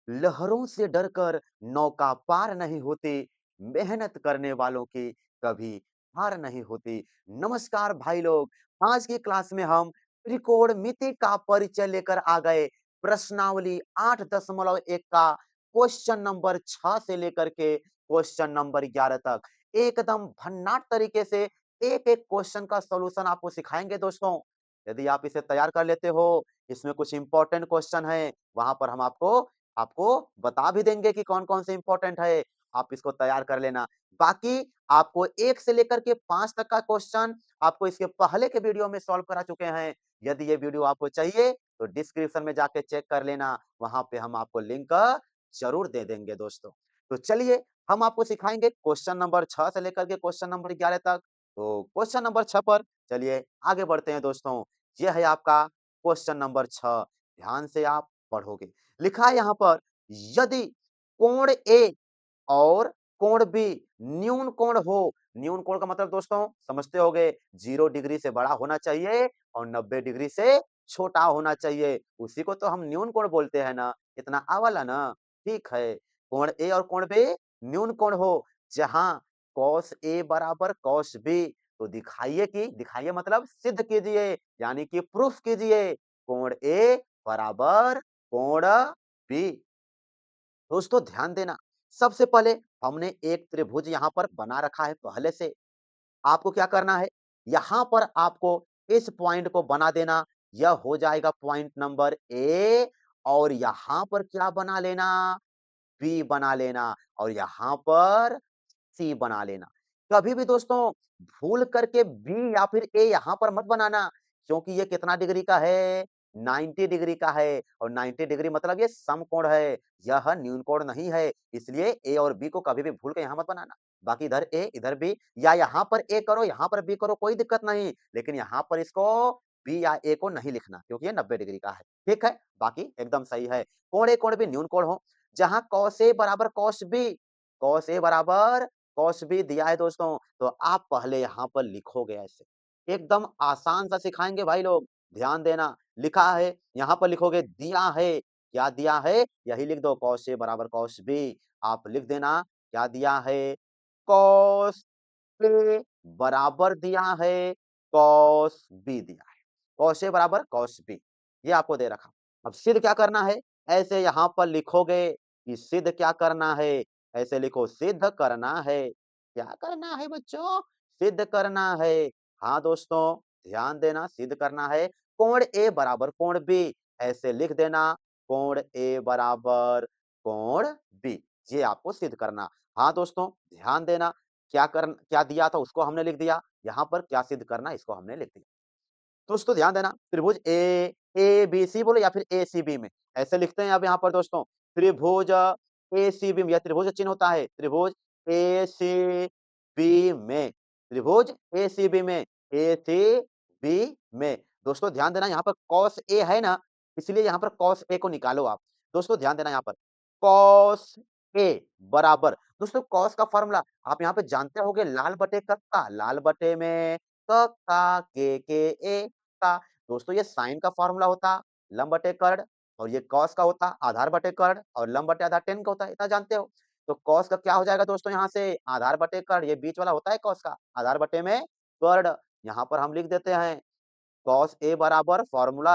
लहरों से डरकर नौका पार नहीं होती, मेहनत करने वालों की कभी हार नहीं होती। नमस्कार भाई लोग, आज की क्लास में हम त्रिकोणमिति का परिचय लेकर आ गए। प्रश्नावली 8.1 का क्वेश्चन नंबर 6 से लेकर के क्वेश्चन नंबर 11 तक एकदम भन्नाट तरीके से एक-एक क्वेश्चन का सॉल्यूशन आपको सिखाएँगे दोस्तों। यदि आप इसे तैयार कर लेते हो, इसमें कुछ इंपॉर्टेंट क्वेश्चन है, वहाँ पर हम आपको आपको बता भी देंगे कि कौन-कौन से इम्पोर्टेंट है, आप इसको तैयार कर लेना। बाकी आपको 1 से लेकर के 5 तक का क्वेश्चन आपको इसके पहले के वीडियो में सॉल्व करा चुके हैं। यदि ये वीडियो आपको चाहिए तो डिस्क्रिप्शन में जाके चेक कर लेना, वहाँ पे हम आपको लिंक ज़रूर दे देंगे दोस्तों। तो चलिए हम आपको सिखाएँगे क्वेश्चन नंबर 6 से लेकर के क्वेश्चन नंबर 11 तक। तो क्वेश्चन नंबर 6 पर चलिए आगे बढ़ते हैं दोस्तों। ये है आपका क्वेश्चन नंबर 6, ध्यान से आप पढ़ोगे। लिखा है यहाँ पर यदि कोण ए और कोण बी न्यून कोण हो, न्यून कोण का मतलब दोस्तों समझते होंगे 0 डिग्री से बड़ा होना चाहिए और 90 डिग्री से छोटा होना चाहिए। उसी को तो हम न्यून कोण बोलते हैं ना, इतना आ वाला ना? ठीक है। कोण ए और कोण बी न्यून कोण हो, जहाँ कॉस ए बराबर कॉस बी, तो दिखाइए मतलब सिद्ध कीजिए, यानी कि प्रूफ कीजिए कोण ए बराबर कोण बी। दोस्तों ध्यान देना, सबसे पहले हमने एक त्रिभुज यहाँ पर बना रखा है पहले से। आपको क्या करना है, यहाँ पर आपको इस पॉइंट को बना देना, यह हो जाएगा पॉइंट नंबर ए और यहाँ पर क्या बना लेना, बी बना लेना और यहाँ पर सी बना लेना। कभी भी दोस्तों भूल करके बी या फिर ए यहाँ पर मत बनाना, क्योंकि ये कितना डिग्री का है? 90 डिग्री का है और 90 डिग्री मतलब ये समकोण है, यह न्यून कोण नहीं है। इसलिए ए और बी को कभी भी भूल के यहाँ मत बनाना। बाकी इधर ए, इधर बी या यहाँ पर ए करो, यहाँ पर बी करो, कोई दिक्कत नहीं। लेकिन यहाँ पर इसको बी या ए को नहीं लिखना क्योंकि ये 90 डिग्री का है। ठीक है? बाकी एकदम सही है। कोण ए, कोण बी न्यून कोण हो, जहाँ कॉस ए बराबर कॉस बी, कॉस ए बराबर कॉस बी दिया है दोस्तों, तो आप पहले यहाँ पर लिखोगे ऐसे। एकदम आसान सा सिखाएँगे भाई लोग, ध्यान देना। लिखा है, यहाँ पर लिखोगे दिया है, क्या दिया है? यही लिख दो कॉस ए बराबर कॉस बी। आप लिख देना क्या दिया है? कॉस ए बराबर दिया है, कॉस बी दिया है। कॉस ए बराबर कॉस बी, ये आपको दे रखा। अब सिद्ध क्या करना है? ऐसे यहाँ पर लिखोगे कि सिद्ध क्या करना है? ऐसे लिखो सिद्ध करना है। क्या करना है बच्चों? सिद्ध करना है। हाँ दोस्तों, ध्यान देना सिद्ध करना है। कोण ए बराबर कोण बी, ऐसे लिख देना कोण ए बराबर कोण बी, ये आपको सिद्ध करना। हाँ दोस्तों, ध्यान देना क्या दिया था उसको हमने लिख दिया, यहाँ पर क्या सिद्ध करना इसको हमने लिख दिया। दोस्तों ध्यान देना त्रिभुज एबीसी बोलो या फिर एसीबी में, ऐसे लिखते हैं अब यहाँ पर दोस्तों त्रिभुज एसीबी में, यह त्रिभुज चिन्ह होता है, त्रिभुज एसीबी में, त्रिभुज एसीबी में, एसीबी में। दोस्तों ध्यान देना यहाँ पर कॉस ए है ना, इसलिए यहाँ पर कॉस ए को निकालो आप। दोस्तों ध्यान देना यहाँ पर कॉस ए बराबर, दोस्तों कॉस का फॉर्मूला आप यहाँ पे जानते होंगे लाल बटे कक्का, लाल बटे में क का के ए का। दोस्तों ये साइन का फॉर्मूला होता लंब बटे कर्ण और ये कॉस का होता आधार बटे कर्ण और लंब बटे आधार tan का होता है, इतना जानते हो। तो कॉस का क्या हो जाएगा दोस्तों यहाँ से आधार बटे कर्ण, ये बीच वाला होता है कॉस का आधार बटे में कर्ण। यहाँ पर हम लिख देते हैं कॉस ए बराबर फॉर्मूला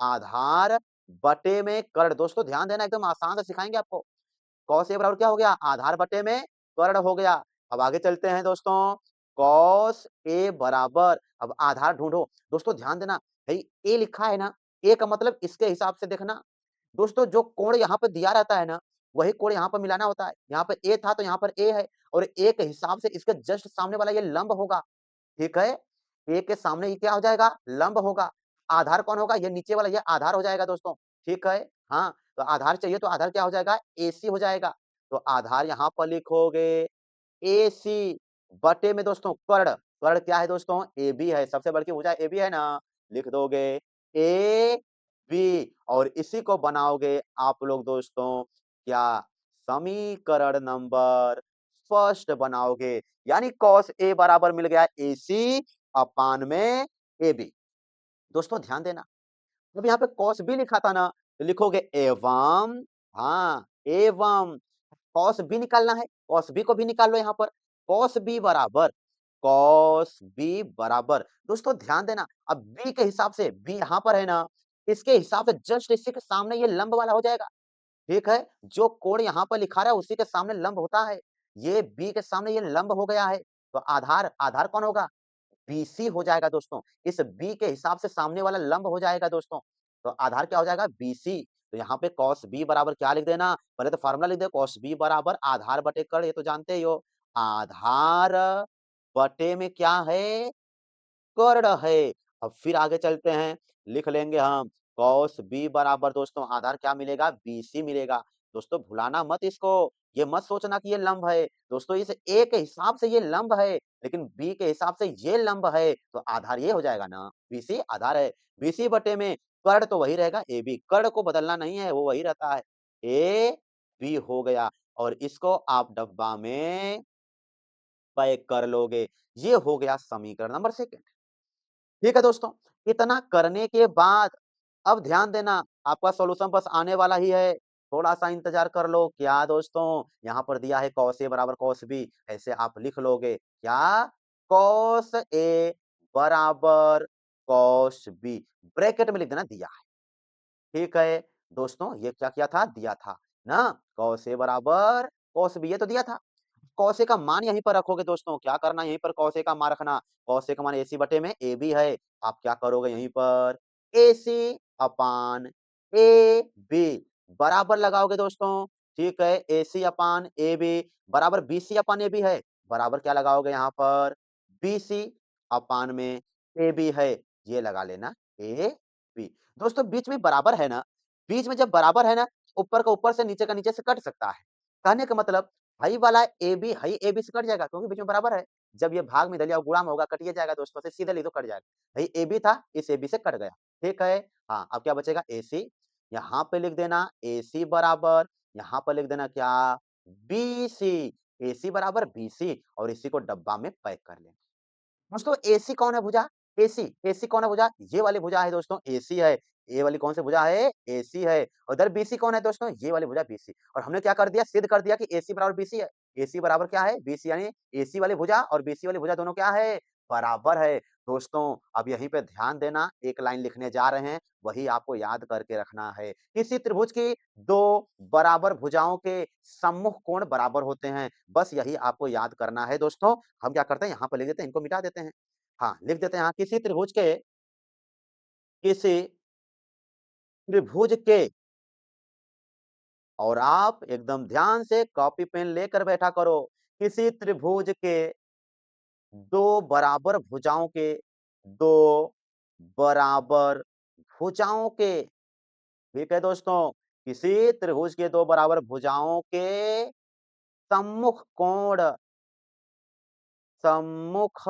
आधार बटे में कर्ण। दोस्तों ध्यान देना एकदम आसान से सिखाएंगे आपको। कॉस ए बराबर क्या हो गया? आधार बटे में कर्ण हो गया। अब आगे चलते हैं दोस्तों, कॉस ए बराबर अब आधार ढूँढो। दोस्तों ध्यान देना, भई ए लिखा है ना, ए का मतलब इसके हिसाब से देखना। दोस्तों जो कोण यहाँ पे दिया रहता है ना, वही कोण यहाँ पर मिलाना होता है। यहाँ पे ए था तो यहाँ पर ए है और ए के हिसाब से इसके जस्ट सामने वाला ये लंब होगा, ठीक है? ए के सामने ये क्या हो जाएगा? लंब होगा। आधार कौन होगा? ये नीचे वाला ये आधार हो जाएगा दोस्तों, ठीक है? हाँ, तो आधार चाहिए तो आधार क्या हो जाएगा? एसी हो जाएगा। तो आधार यहाँ पर लिखोगे एसी बटे में दोस्तों कर्ण, कर्ण क्या है दोस्तों? एबी है, सबसे बड़ी भुजा एबी है ना? लिख दोगे एबी और इसी को बनाओगे आप लोग दोस्तों क्या? समीकरण नंबर फर्स्ट बनाओगे, यानी कॉस ए बराबर मिल गया एसी अपान में एबी। दोस्तों ध्यान देना, जब यहाँ पे कॉस बी लिखा था ना, तो लिखोगे एवं हाँ, एवं कॉस बी निकालना है, कॉस बी को भी निकाल लो यहाँ पर। कॉस बी बराबर दोस्तों ध्यान देना, अब बी के हिसाब से बी यहाँ पर है ना, इसके हिसाब से जस्ट इसी के सामने ये लंब वाला हो जाएगा। ठीक है? जो कोण यहाँ पर लिखा रहा है उसी के सामने लंब होता है। ये बी के सामने ये लंब हो गया है, तो आधार आधार कौन होगा? बीसी हो जाएगा दोस्तों। इस बी के हिसाब से सामने वाला लंब हो जाएगा दोस्तों। तो आधार क्या हो जाएगा? बीसी। तो यहाँ पे कॉस बी बराबर क्या लिख देना? पहले तो फार्मूला लिख दो कॉस बी बराबर आधार बटे कर्ण, ये तो जानते ही हो। आधार बटे में क्या है? कर्ण है। अब फिर आगे चलते हैं, लिख लेंगे हम कॉस बी बराबर दोस्तों आधार क्या मिलेगा? बीसी मिलेगा। दोस्तों भुलाना मत इसको, ये मत सोचना कि ये लंब है। दोस्तों इस ए के हिसाब से ये लंब है, लेकिन बी के हिसाब से ये लंब है, तो आधार ये हो जाएगा ना, बीसी आधार है। बीसी बटे में कर्ण तो वही रहेगा एबी, कर्ण को बदलना नहीं है, वो वही रहता है। ए बी हो गया और इसको आप डब्बा में पैक कर लोगे। ये हो गया समीकरण नंबर 2। ठीक है दोस्तों, इतना करने के बाद अब ध्यान देना आपका सॉल्यूशन बस आने वाला ही है। थोड़ा-सा इंतज़ार कर लो। क्या दोस्तों? यहाँ पर दिया है कॉस ए बराबर कॉस बी, ऐसे आप लिख लोगे। क्या? कॉस ए बराबर कॉस बी, ब्रैकेट में लिख देना दिया है। ठीक है, दोस्तों ये क्या किया था? दिया था ना? कॉस ए बराबर कॉस बी, ये तो दिया था। कॉस ए का मान यहीं पर रखोगे दोस्तों, क्या करना है यहीं पर कॉस ए का मान रखना। कॉस ए का मान एसी बटे में ए बी है, आप क्या करोगे यहीं पर एसी अपान ए बी बराबर लगाओगे दोस्तों। ठीक है, एसी अपान ए बी बराबर बीसी अपान ए बी है, बराबर क्या लगाओगे यहाँ पर बीसी अपान में ए बी है, ये लगा लेना ए बी। दोस्तों बीच में बराबर है ना, बीच में जब बराबर है ना, ऊपर का ऊपर से नीचे का नीचे से कट सकता है। कहने का मतलब हाई वाला AB हाई AB से कट जाएगा क्योंकि बीच में बराबर है। जब ये भाग में दलिया और गुणा में होगा कट ही जाएगा दोस्तों, से सीधे लिख दो कट जाएगा। भाई AB था, इस AB से कट गया। ठीक है? हाँ, अब क्या बचेगा AC, यहाँ पे लिख देना AC बराबर, यहाँ पर लिख देना क्या? BC, AC बराबर BC और इसी को डब्बा में पैक कर लेना। दोस्तों एसी कौन है भुजा? एसी, एसी कौन है भुजा? ये वाली भुजा है दोस्तों एसी है। ये वाली कौन सी भुजा है? एसी है। उधर बीसी कौन है दोस्तों? ये वाली भुजा बीसी। और हमने क्या कर दिया? सिद्ध कर दिया कि एसी बराबर बीसी है। एसी बराबर क्या है? बीसी यानी एसी वाली भुजा और बीसी वाली भुजा दोनों क्या है? बराबर है। दोस्तों अब यहीं पे ध्यान देना, एक लाइन लिखने जा रहे हैं, वही आपको याद करके रखना है। किसी त्रिभुज की 2 बराबर भुजाओं के सम्मुख कोण बराबर होते हैं। बस यही आपको याद करना है दोस्तों। हम क्या करते हैं यहाँ पे लिख देते हैं, इनको मिटा देते हैं। हाँ, लिख देते हैं यहाँ किसी त्रिभुज के और आप एकदम ध्यान से कॉपी पेन लेकर बैठा करो। किसी त्रिभुज के 2 बराबर भुजाओं के 2 बराबर भुजाओं के ठीक है दोस्तों, किसी त्रिभुज के 2 बराबर भुजाओं के सम्मुख सम्मुख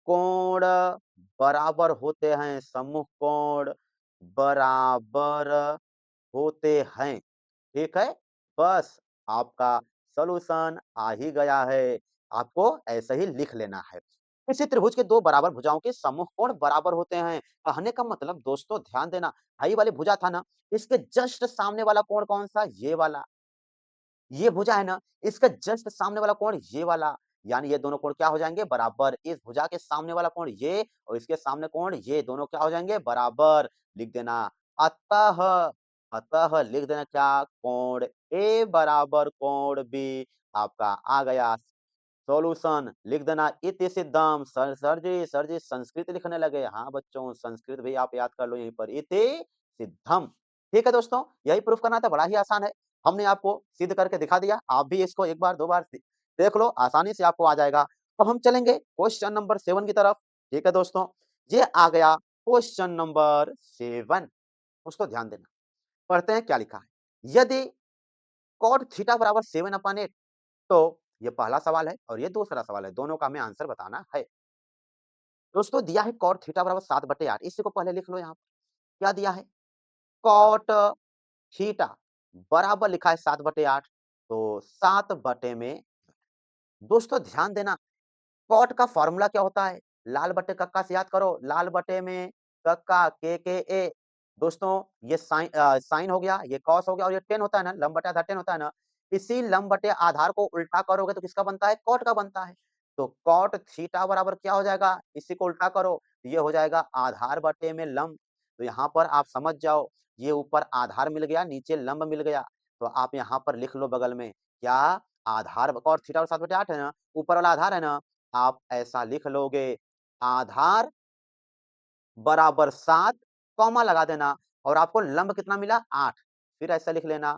कोण बराबर होते हैं, सम्मुख कोण बराबर होते हैं। ठीक है? बस आपका सॉल्यूशन आ ही गया है। आपको ऐसे ही लिख लेना है। किसी त्रिभुज के 2 बराबर भुजाओं के सम्मुख कोण बराबर होते हैं। कहने का मतलब दोस्तों ध्यान देना, हाई वाली भुजा था ना, इसके जस्ट सामने वाला कोण कौन-सा? ये वाला। ये भुजा है ना, इसका जस्ट सामने वाला कोण ये वाला, यानी ये दोनों कोण क्या हो जाएँगे? बराबर। इस भुजा के सामने वाला कोण ये और इसके सामने कोण ये, दोनों क्या हो जाएँगे? बराबर। लिख देना अतः अतः लिख देना क्या? कोण ए बराबर कोण बी आपका आ गया सॉल्यूशन। लिख देना इति सिद्धम। सर जी संस्कृत लिखने लगे। हाँ बच्चों, संस्कृत भी आप याद कर लो यहीं पर, इति सिद्धम। ठीक है दोस्तों, यही प्रूफ करना था, बड़ा ही आसान है। हमने आपको सिद्ध करके दिखा दिया। आप भी इसको 1 बार 2 बार देख लो, आसानी से आपको आ जाएगा। अब हम चलेंगे क्वेश्चन नंबर 7 की तरफ। ठीक है दोस्तों, ये आ गया क्वेश्चन नंबर 7। उसको ध्यान देना। पढ़ते हैं क्या लिखा है। यदि कॉट थीटा बराबर 7/8 तो ये पहला सवाल है और ये दूसरा सवाल है, दोनों का हमें आंसर बताना है। दोस्तों दिया है कॉट थीटा बराबर 7/8, इसी को पहले लिख लो यहाँ पर। क्या दिया है? कॉट थीटा बराबर लिखा है 7/8, तो 7 बटे में दोस्तों ध्यान देना, कॉट का फ़ॉर्मूला क्या होता है? लाल बट्टे कक्का से याद करो, लाल बटे में कक्का के ए दोस्तों ये साइन हो गया, ये कॉस हो गया और ये टेन होता है ना, लंब बटे आधार टेन होता है ना, इसी लंब बटे आधार को उल्टा करोगे तो किसका बनता है? कॉट का बनता है। तो कॉट थीटा बराबर क्या हो जाएगा? इसी को उल्टा करो, ये हो जाएगा आधार बटे में लंब। तो यहाँ पर आप समझ जाओ, ये ऊपर आधार मिल गया, नीचे लंब मिल गया। तो आप यहाँ पर लिख लो बगल में, क्या? आधार कॉट थीटा और 7/8 है ना, ऊपर वाला आधार है ना, आप ऐसा लिख लोगे, आधार बराबर 7 कॉमा लगा देना और आपको लंब कितना मिला? 8। फिर ऐसा लिख लेना,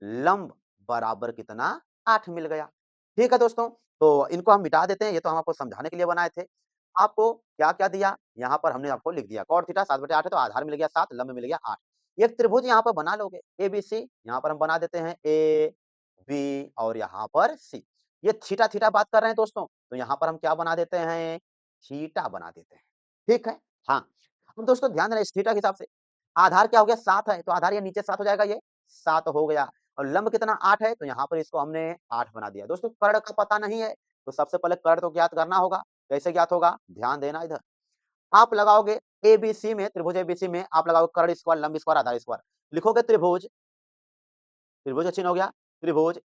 लंब बराबर कितना? 8 मिल गया। ठीक है दोस्तों, तो इनको हम मिटा देते हैं, ये तो हम आपको समझाने के लिए बनाए थे। आपको क्या-क्या दिया? यहाँ पर हमने आपको लिख दिया, कॉट थीटा 7/8 है तो आधार मिल गया 7, लंब मिल गया 8। एक त्रिभुज यहाँ पर बना लोगे, एबीसी, यहाँ पर हम बना देते हैं ए, बी और यहाँ पर सी। ये थीटा-थीटा बात कर रहे हैं दोस्तों, तो यहाँ पर हम क्या बना देते हैं? थीटा बना देते हैं। ठीक है? हाँ। अब दोस्तों ध्यान देना इस थीटा के हिसाब से, आधार क्या हो गया? 7 है, तो आधार ये नीचे 7 हो जाएगा ये, 7 हो गया और लंब कितना? 8 है, तो यहाँ पर इसको हमने 8 बना दिया। दोस्तों कर्ण का पता नहीं है, तो सबसे पहले कर्ण तो ज्ञात करना होगा। कैसे ज्ञात होगा? ध्यान देना इधर। आप लगाओगे एबीसी में, त्रिभुज एबीसी में आप लगाओगे कर्ण स्क्वायर, लंब स्क्वायर, आधार स्क्वायर। लिखोगे त्रिभुज, त्रिभुज का चिन्ह हो गया, त्रिभुज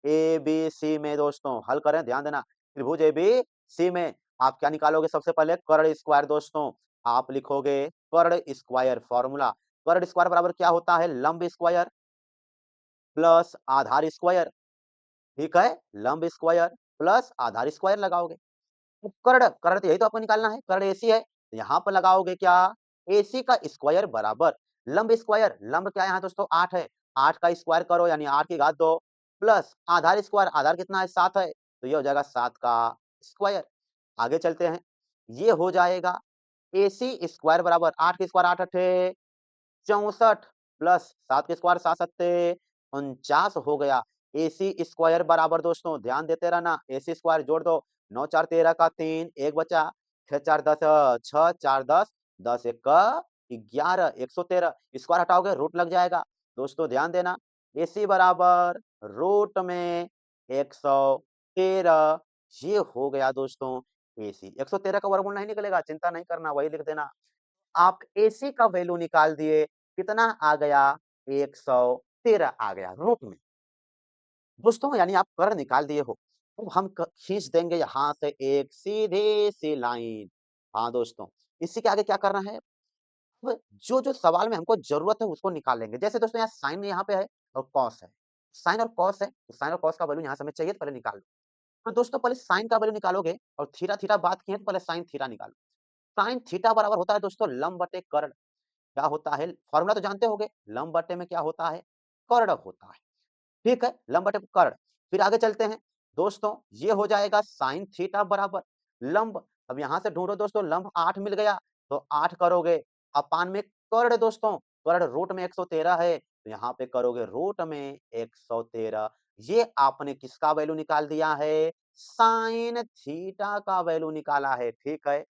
एबीसी में दोस्तों हल करें, ध्यान देना। त्रिभुज एबीसी में आप क्या निकालोगे? सबसे पहले कर्ण स्क्वायर दोस्तों, आप लिखोगे कर्ण स्क्वायर फॉर्मूला। कर्ण स्क्वायर बराबर क्या होता है? लंब स्क्वायर प्लस आधार स्क्वायर, ठीक है? लंब स्क्वायर प्लस आधार स्क्वायर लगाओगे। तो कर्ण, कर्ण तो यही तो आपको निकालना है, कर्ण एसी है, तो यहाँ पर लगाओगे क्या? एसी का स्क्वायर बराबर लंब स्क्वायर, लंब क्या है यहाँ दोस्तों? 8 है, 8 का स्क्वायर करो यानी 8 की घात 2 प्लस आधार स्क्वायर, आधार कितना है? 7 है, तो ये हो जाएगा 7 का स्क्वायर। आगे चलते हैं, ये हो जाएगा एसी स्क्वायर बराबर 8 के स्क्वायर 8 अठे 64 प्लस 7 के स्क्वायर 7 सत्ते 49 हो गया। एसी स्क्वायर बराबर दोस्तों ध्यान देते रहना, एसी स्क्वायर जोड़ दो, 9 4 13 का 3, 1 बचा, 6 4 10 6 4 10, 10 1 का 11, 113 स्क्वायर हटाओगे रूट लग जाएगा। दोस्तों ध्यान देना, एसी बराबर रूट में 113, ये हो गया दोस्तों एसी। 113 का वर्गमूल नहीं निकलेगा, चिंता नहीं करना, वही लिख देना। आप एसी का वैल्यू निकाल दिए, कितना आ गया? 113 आ गया रूट में। दोस्तों यानी आप कर्ण निकाल दिए हो। अब हम खींच देंगे यहाँ से एक सीधी सी लाइन। हाँ दोस्तों, इसी के आगे क्या करना है? अब जो-जो सवाल में हमको ज़रूरत है उसको निकाल लेंगे। जैसे दोस्तों यहाँ साइन यहाँ पे है और कॉस है। साइन और कॉस है, तो साइन और कॉस का वैल्यू यहाँ से हमें चाहिए तो पहले निकाल लो। तो दोस्तों पहले साइन का वैल्यू निकालोगे और थीटा-थीटा बात की है तो पहले साइन थीटा निकालो। साइन थीटा बराबर होता है दोस्तों लंब बटे कर्ण। क्या होता है? फॉर्मूला तो जानते होंगे, लंब बटे में क्या होता है? कर्ण होता है। ठीक है? लंब बटे कर्ण। फिर आगे चलते हैं। दोस्तों ये हो जाएगा साइन थीटा बराबर लंब, अब यहाँ से ढूँढो दोस्तों लंब 8 मिल गया, तो 8 करोगे अपान में कर्ण दोस्तों, कर्ण रूट में 113 है, तो यहाँ पे करोगे रूट में 113। ये आपने किसका वैल्यू निकाल दिया है? साइन थीटा का वैल्यू निकाला है, ठीक है?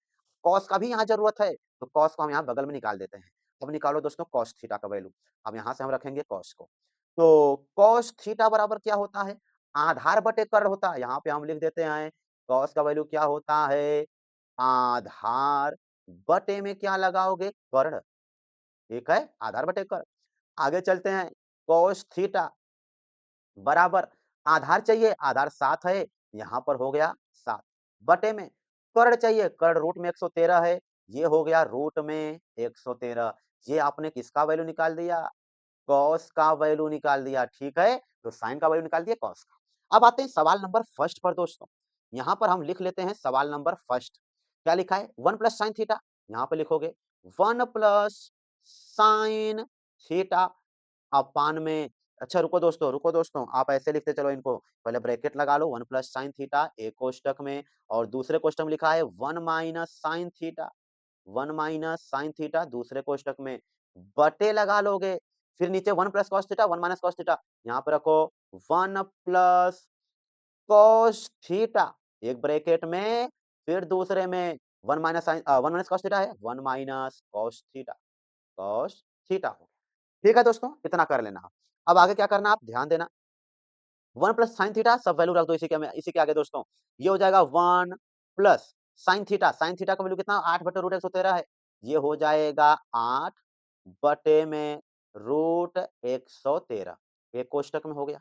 कॉस का भी यहाँ ज़रूरत है, तो कॉस को हम यहाँ बगल में निकाल देते हैं। अब निकालो दोस्तों कॉस थीटा का वैल्यू। अब यहाँ से हम रखेंगे कॉस को। तो कॉस थीटा बराबर क्या होता है? आधार बटे कर्ण होता है। यहाँ पे हम लिख देते हैं कॉस का वैल्यू क्या होता है? आधार बटे में क्या लगाओगे? कर्ण, ठीक है? आधार बटे कर्ण। आगे चलते हैं, कॉस थीटा बराबर आधार चाहिए, आधार 7 है, यहाँ पर हो गया 7 बटे में कर्ण चाहिए, कर्ण रूट में 113 है, ये हो गया रूट में 113। ये आपने किसका वैल्यू निकाल दिया? कॉस का वैल्यू निकाल दिया, ठीक है? तो साइन का वैल्यू निकाल दिया कॉस का। अब आते हैं सवाल नंबर फर्स्ट पर दोस्तों। यहाँ पर हम लिख लेते हैं सवाल नंबर फर्स्ट। क्या लिखा है? 1 प्लस साइन थीटा, यहाँ पे लिखोगे 1 प्लस साइन थीटा अपान में, अच्छा रुको दोस्तों, आप ऐसे लिखते चलो इनको, पहले ब्रैकेट लगा लो 1 प्लस साइन थीटा एक कोष्ठक में और दूसरे कोष्ठक में लिखा है 1 minus sine theta, 1 minus sine theta दूसरे कोष्ठक में बटे लगा लोगे, फिर नीचे 1 plus cos theta 1 minus cos theta, यहाँ पे रखो 1 प्लस कॉस थीटा एक ब्रैकेट में, फिर दूसरे में 1 minus sine 1 minus cos theta है 1 माइनस कॉस थीटा हो। ठीक है दोस्तों, इतना कर लेना आप। अब आगे क्या करना आप ध्यान देना, 1 प्लस साइन थीटा सब वैल्यू रख दो इसी के आगे दोस्तों। ये हो जाएगा 1 प्लस साइन थीटा का वैल्यू कितना 8 बटे रूट 113 है। ये हो जाएगा 8 बटे में रूट 113 एक कोष्टक में हो गया।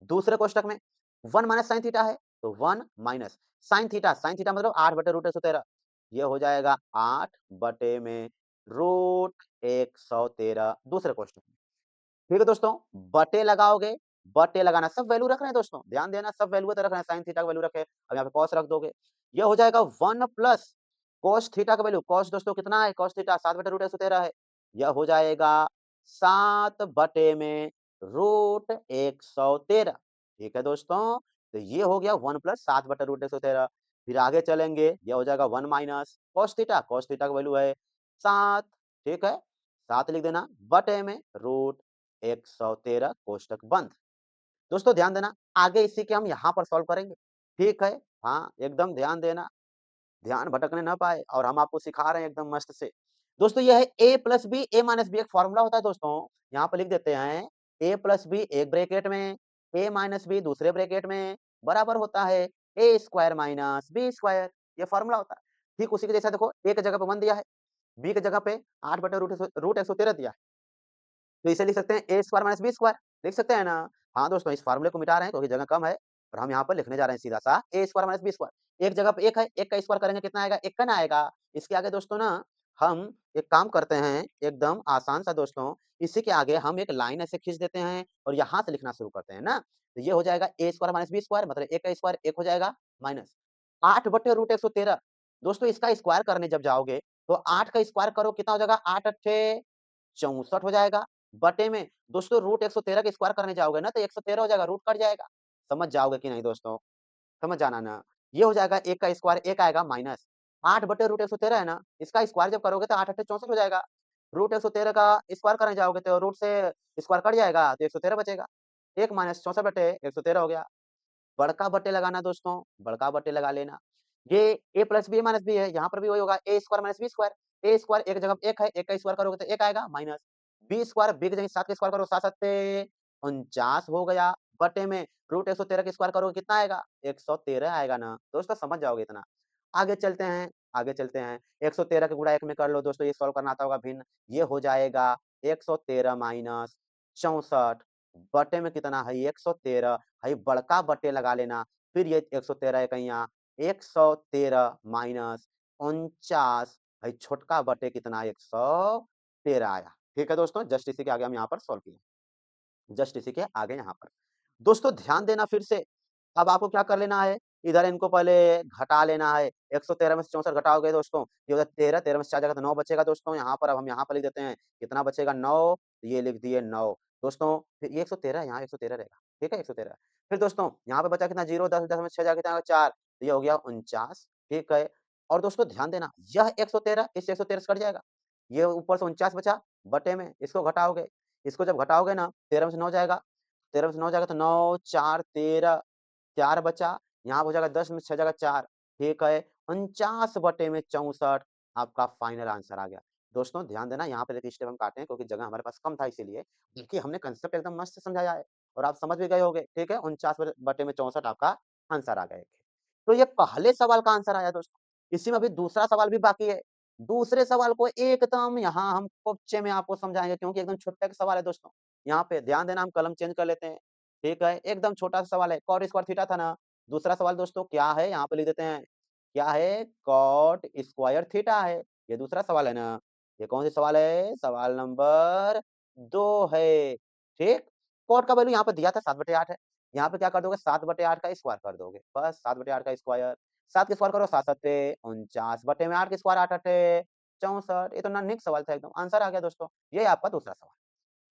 दूसरे कोष्टक में 1 माइनस साइन थीटा है, तो 1 माइनस साइन थीटा मतलब 8 बटे रूट 113 ये हो जाएगा 8 बटे में रूट 113 दूसरे कोष्टक में। ठीक है दोस्तों, बटे लगाओगे, बटे लगाना सब वैल्यू रख रहे हैं दोस्तों, ध्यान देना सब वैल्यू तो रख रहे हैं, साइन थीटा का वैल्यू रखे, अब यहाँ पे कॉस रख दोगे, ये हो जाएगा 1 प्लस कॉस थीटा का वैल्यू, कॉस दोस्तों कितना है, कॉस थीटा 7 बटे रूट 113 है, यह हो जाएगा 7 बटे में रूट 113। ठीक है दोस्तों, तो ये हो गया 1 प्लस 7 बटे रूट 113। फिर आगे चलेंगे, ये हो जाएगा 1 माइनस कॉस थीटा का वैल्यू है 7, ठीक है, 7 लिख देना बटे में रूट 113 कोष्टक बंद। दोस्तों ध्यान देना, आगे इसी के हम यहाँ पर सॉल्व करेंगे, ठीक है? हाँ, एकदम ध्यान देना, ध्यान भटकने ना पाए और हम आपको सिखा रहे हैं एकदम मस्त से। दोस्तों ये है a plus B, a minus B एक फॉर्मूला होता है दोस्तों, यहाँ पर लिख देते हैं a प्लस बी एक ब्रैकेट में, a माइनस बी दूसरे ब्रैकेट में, बराबर होता है a square minus B square, ये फॉर्मूला होता है। ठीक उसी के जैसा देखो, a की जगह पे 1 दिया है, b की जगह पे 8 बटे रूट 113 दिया है। तो इसे लिख सकते हैं ए स्क्वायर माइनस बी स्क्वायर, लिख सकते हैं ना? हाँ दोस्तों, इस फार्मूले को मिटा रहे हैं क्योंकि जगह कम है और हम यहाँ पर लिखने जा रहे हैं सीधा-सा ए स्क्वायर माइनस बी स्क्वायर। एक जगह पे 1 है, 1 का स्क्वायर करेंगे कितना आएगा? 51 आएगा। इसके आगे दोस्तों ना हम एक काम करते हैं, एकदम आसान सा दोस्तों, इसी के आगे हम एक लाइन ऐसे खींच देते हैं और यहाँ से लिखना शुरू करते हैं ना, तो ये हो जाएगा ए स्क्वायर माइनस बी स्क्वायर मतलब 1 का स्क्वायर 1 हो जाएगा माइनस 8 बटे रूट 113। दोस्तों इसका स्क्वायर करने जब जाओगे तो 8 का स्क्वायर करो कितना हो जाएगा? 8 अट्ठे 64 हो जाएगा, बटे में दोस्तों रूट 113 का स्क्वायर करने जाओगे ना तो 113 हो जाएगा, रूट कट जाएगा। समझ जाओगे कि नहीं दोस्तों? समझ जाना ना। ये हो जाएगा 1 का स्क्वायर 1 आएगा माइनस 8 बटे रूट 113 है ना, इसका स्क्वायर जब करोगे तो 8 अट्ठे 64 हो जाएगा। रूट 113 का स्क्वायर करने जाओगे तो रूट से स्क्वायर कट जाएगा तो 113 बचेगा। 1 माइनस 64 बटे 113 हो गया। बड़का बट्टे लगाना दोस्तों, बड़का बट्टे लगा लेना। ये a plus B minus B है, यहाँ पर भी वही होगा A square minus B square. A square एक जगह 1 है, 1 का स्क्वायर करोगे तो 1 आएगा माइनस बी स्क्वायर, बी की जगह 7 का स्क्वायर करो 7 सत्ते 49 हो गया, बटे में रूट 113 का स्क्वायर करोगे कितना आएगा? 113 आएगा ना, दोस्तों समझ जाओगे इतना। आगे चलते हैं, आगे चलते हैं। 113 का गुणा 1 में कर लो दोस्तों, ये सॉल्व करना आता होगा भिन्न, ये हो जाएगा 113 माइनस 64 बटे में कितना है 113 भाई बड़का बटे लगा लेना, फिर ये 113 इकैया 113 माइनस 49 भाई छोटका बटे कितना 113 आया। ठीक है दोस्तों, जस्ट इसी के आगे हम यहाँ पर सॉल्व किए, जस्ट इसी के आगे यहाँ पर। दोस्तों ध्यान देना फिर से, अब आपको क्या कर लेना है, इधर इनको पहले घटा लेना है, 113 में से 64 घटाओगे दोस्तों, ये हो जाए 13, 13 में से 4 जाएगा तो 9 बचेगा दोस्तों, यहाँ पर अब हम यहाँ पर लिख देते हैं, कितना बचेगा 9, ये लिख दिए 9। दोस्तों फिर ये 113 यहाँ 113 रहेगा, ठीक है 113। फिर दोस्तों यहाँ पे बचा कितना 0, 10, 10 में 6 जाएगा कितना 4, तो ये हो गया 49, ठीक है। और दोस्तों ध्यान देना, यह 113 इस 113 से कट जाएगा, ये ऊपर से 49 बचा, बटे में इसको घटाओगे, इसको जब घटाओगे ना 13 में से 9 जाएगा, 13 में से 9 जाएगा तो 9, 4, 13, 4 बचा, यहाँ हो जाएगा 10 में 6 जाएगा 4, ठीक है, 49 बटे में 64 आपका फाइनल आंसर आ गया। दोस्तों ध्यान देना, यहाँ पे देखिए स्टेप हम काटे हैं क्योंकि जगह हमारे पास कम था इसीलिए, बल्कि हमने कांसेप्ट एकदम मस्त समझाया है और आप समझ भी गए होंगे, ठीक है, 49 बटे में 64 आपका आंसर आ गया। तो ये पहले सवाल का आंसर आया दोस्तों, इसी में अभी दूसरा सवाल भी बाकी है। दूसरे सवाल को एकदम यहाँ हम कोच्चे में आपको समझाएँगे क्योंकि एकदम छोटा का सवाल है दोस्तों। यहाँ पे ध्यान देना, हम कलम चेंज कर लेते हैं, ठीक है, एकदम छोटा सा सवाल है, कॉट स्क्वायर थीटा था ना। दूसरा सवाल दोस्तों क्या है, यहाँ पे लिख देते हैं, क्या है? कॉट स्क्वायर थीटा है, ये दूसरा सवाल है ना। ये कौन सा सवाल है? सवाल नंबर 2 है, ठीक। कॉट का वैल्यू यहाँ पे दिया था 7/8 है, यहाँ पे क्या कर दोगे 7/8 का स्क्वायर कर दोगे, बस 7/8 का स्क्वायर, 7 के स्क्वायर करो 7 सत्ते 49 बटे में 8 के स्क्वायर 8 अट्ठे 64, ये तो नन्ही सवाल था एकदम, आंसर आ गया दोस्तों, ये आपका दूसरा सवाल।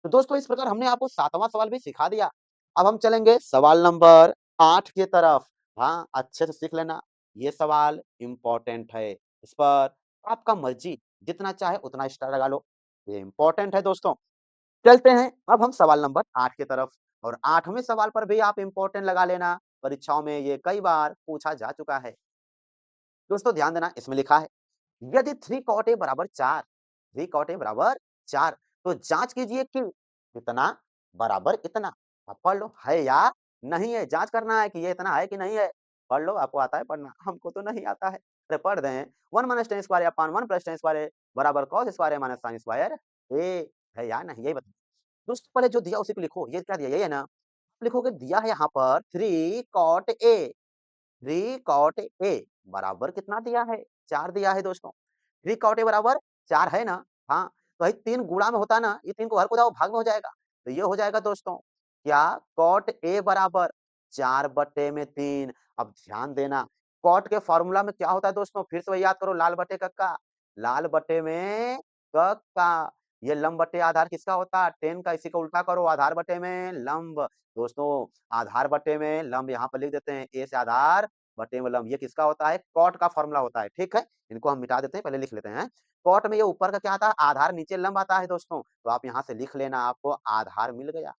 तो दोस्तों इस प्रकार हमने आपको 7वां सवाल भी सिखा दिया। अब हम चलेंगे सवाल नंबर 8 की तरफ। हाँ, अच्छे से सीख लेना, ये सवाल इम्पोर्टेंट है। इस पर आपका मर्जी जितना चाहे उतना स्टार लगा लो, ये इम्पोर्टेंट है दोस्तों। चलते हैं अब हम सवाल नंबर 8 की तरफ और 8वें सवाल पर भी आप इम्पोर्टेंट लगा लेना, परीक्षाओं में ये कई बार पूछा जा चुका है। दोस्तों ध्यान देना, इसमें लिखा है यदि 3 कॉट ए बराबर 4, 3 कॉट ए बराबर 4 तो जांच कीजिए कि कितना बराबर इतना। अब पढ़ लो है या नहीं है, जांच करना है कि ये इतना है कि नहीं है। पढ़ लो, आपको आता है पढ़ना, हमको तो नहीं आता है। अरे पढ़ दें, 1 minus tan square upon 1 plus tan square बराबर cos square minus sine square A है या नहीं? यही बताइए। दोस्तों पहले जो दिया उसी को लिखो, ये क्या दिया? यही है ना? लिखोगे दिया है यहाँ पर 3 कॉट ए, 3 कॉट ए बराबर कितना दिया है? 4 दिया है दोस्तों। 3 कॉट ए बराबर 4 है ना? हाँ, तो भाई 3 गुणा में होता है ना, ये 3 को हर को जाओ भाग में हो जाएगा। तो ये हो जाएगा दोस्तों, क्या कॉट ए बराबर 4/3। अब ध्यान देना, कॉट के फ़ॉर्मूला में क्या होता है दोस्तों? फिर से वही याद करो, लाल बटे कक्का, लाल बटे में कक्का। ये लंब बटे आधार किसका होता है? 10 का, इसी को उल्टा करो, आधार बटे में लंब। दोस्तों आधार बटे में लंब यहाँ पर लिख देते हैं, ए से आधार बटे में लंब, ये किसका होता है? कॉट का फ़ॉर्मूला होता है, ठीक है? इनको हम मिटा देते हैं, पहले लिख लेते हैं। कॉट में ये ऊपर का क्या आता है? आधार, नीचे लंब आता है दोस्तों। तो आप यहाँ से लिख लेना, आपको आधार मिल गया।